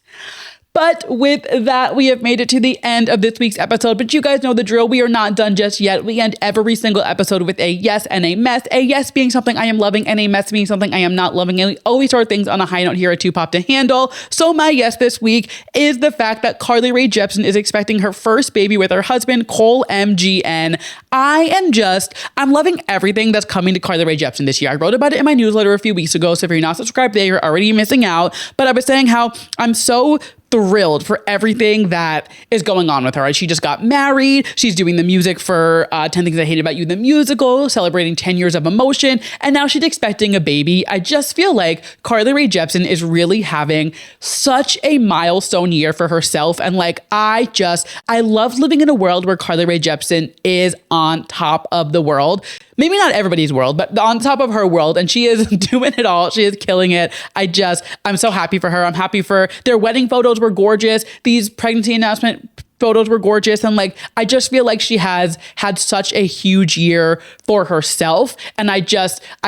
But with that, we have made it to the end of this week's episode. But you guys know the drill. We are not done just yet. We end every single episode with a yes and a mess. A yes being something I am loving and a mess being something I am not loving. And we always start things on a high note here at Too Pop to Handle. So my yes this week is the fact that Carly Rae Jepsen is expecting her first baby with her husband, Cole MGN. I'm loving everything that's coming to Carly Rae Jepsen this year. I wrote about it in my newsletter a few weeks ago. So if you're not subscribed there, you're already missing out. But I was saying how I'm so thrilled for everything that is going on with her. She just got married. She's doing the music for 10 Things I Hate About You, the musical, celebrating 10 years of emotion. And now she's expecting a baby. I just feel like Carly Rae Jepsen is really having such a milestone year for herself. And like, I love living in a world where Carly Rae Jepsen is on top of the world. Maybe not everybody's world, but on top of her world. And she is doing it all. She is killing it. I'm so happy for her. I'm happy for their wedding photos were gorgeous. These pregnancy announcement photos were gorgeous. And like, I just feel like she has had such a huge year for herself. And I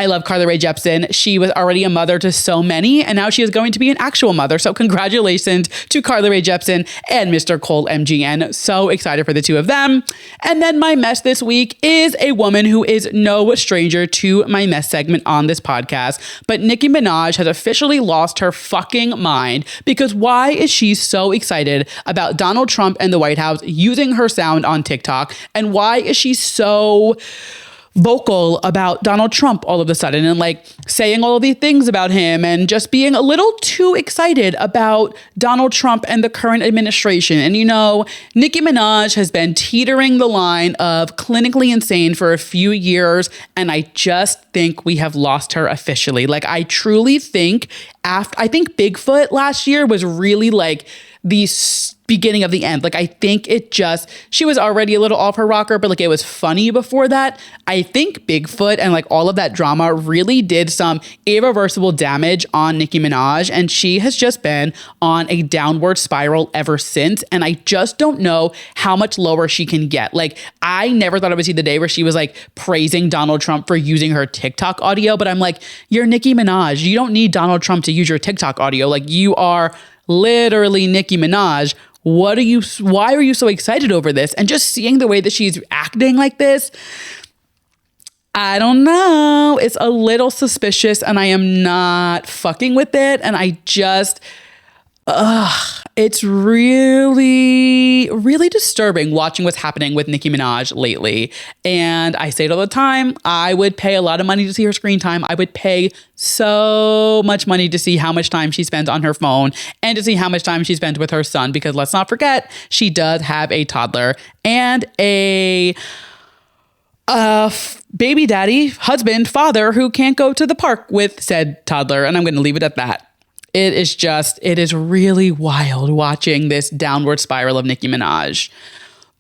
love Carly Rae Jepsen. She was already a mother to so many, and now she is going to be an actual mother. So congratulations to Carly Rae Jepsen and Mr. Cole MGN. So excited for the two of them. And then my mess this week is a woman who is no stranger to my mess segment on this podcast. But Nicki Minaj has officially lost her fucking mind because why is she so excited about Donald Trump and the White House using her sound on TikTok? And why is she so vocal about Donald Trump all of a sudden and like saying all of these things about him and just being a little too excited about Donald Trump and the current administration? And you know, Nicki Minaj has been teetering the line of clinically insane for a few years, and I just think we have lost her officially. Like, I truly think I think Bigfoot last year was really like the beginning of the end. Like, I think she was already a little off her rocker, but like, it was funny before that. I think Bigfoot and like all of that drama really did some irreversible damage on Nicki Minaj, and she has just been on a downward spiral ever since. And I just don't know how much lower she can get. Like, I never thought I would see the day where she was like praising Donald Trump for using her TikTok audio, but I'm like, you're Nicki Minaj. You don't need Donald Trump to use your TikTok audio. Like, you are literally Nicki Minaj. Why are you so excited over this? And just seeing the way that she's acting like this, I don't know. It's a little suspicious, and I am not fucking with it. And it's really, really disturbing watching what's happening with Nicki Minaj lately. And I say it all the time. I would pay a lot of money to see her screen time. I would pay so much money to see how much time she spends on her phone and to see how much time she spends with her son, because let's not forget, she does have a toddler and a baby daddy, husband, father who can't go to the park with said toddler. And I'm going to leave it at that. It is really wild watching this downward spiral of Nicki Minaj.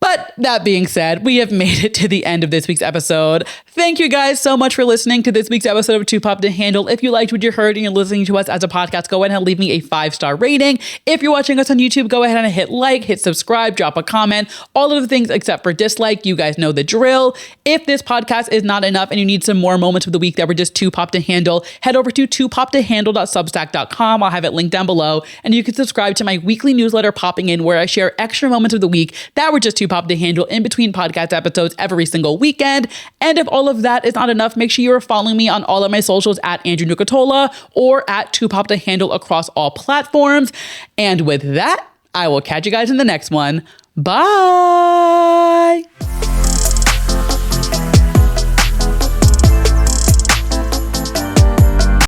But that being said, we have made it to the end of this week's episode. Thank you guys so much for listening to this week's episode of Too Pop to Handle. If you liked what you heard and you're listening to us as a podcast, go ahead and leave me a 5-star rating. If you're watching us on YouTube, go ahead and hit like, hit subscribe, drop a comment, all of the things except for dislike. You guys know the drill. If this podcast is not enough and you need some more moments of the week that were just too pop to handle, head over to toopoptohandle.substack.com. I'll have it linked down below, and you can subscribe to my weekly newsletter Popping In, where I share extra moments of the week that were just too pop to handle in between podcast episodes every single weekend. And if all of that is not enough, make sure you are following me on all of my socials at Andrew Nucatola or at Too Pop to Handle across all platforms. And with that, I will catch you guys in the next one. Bye.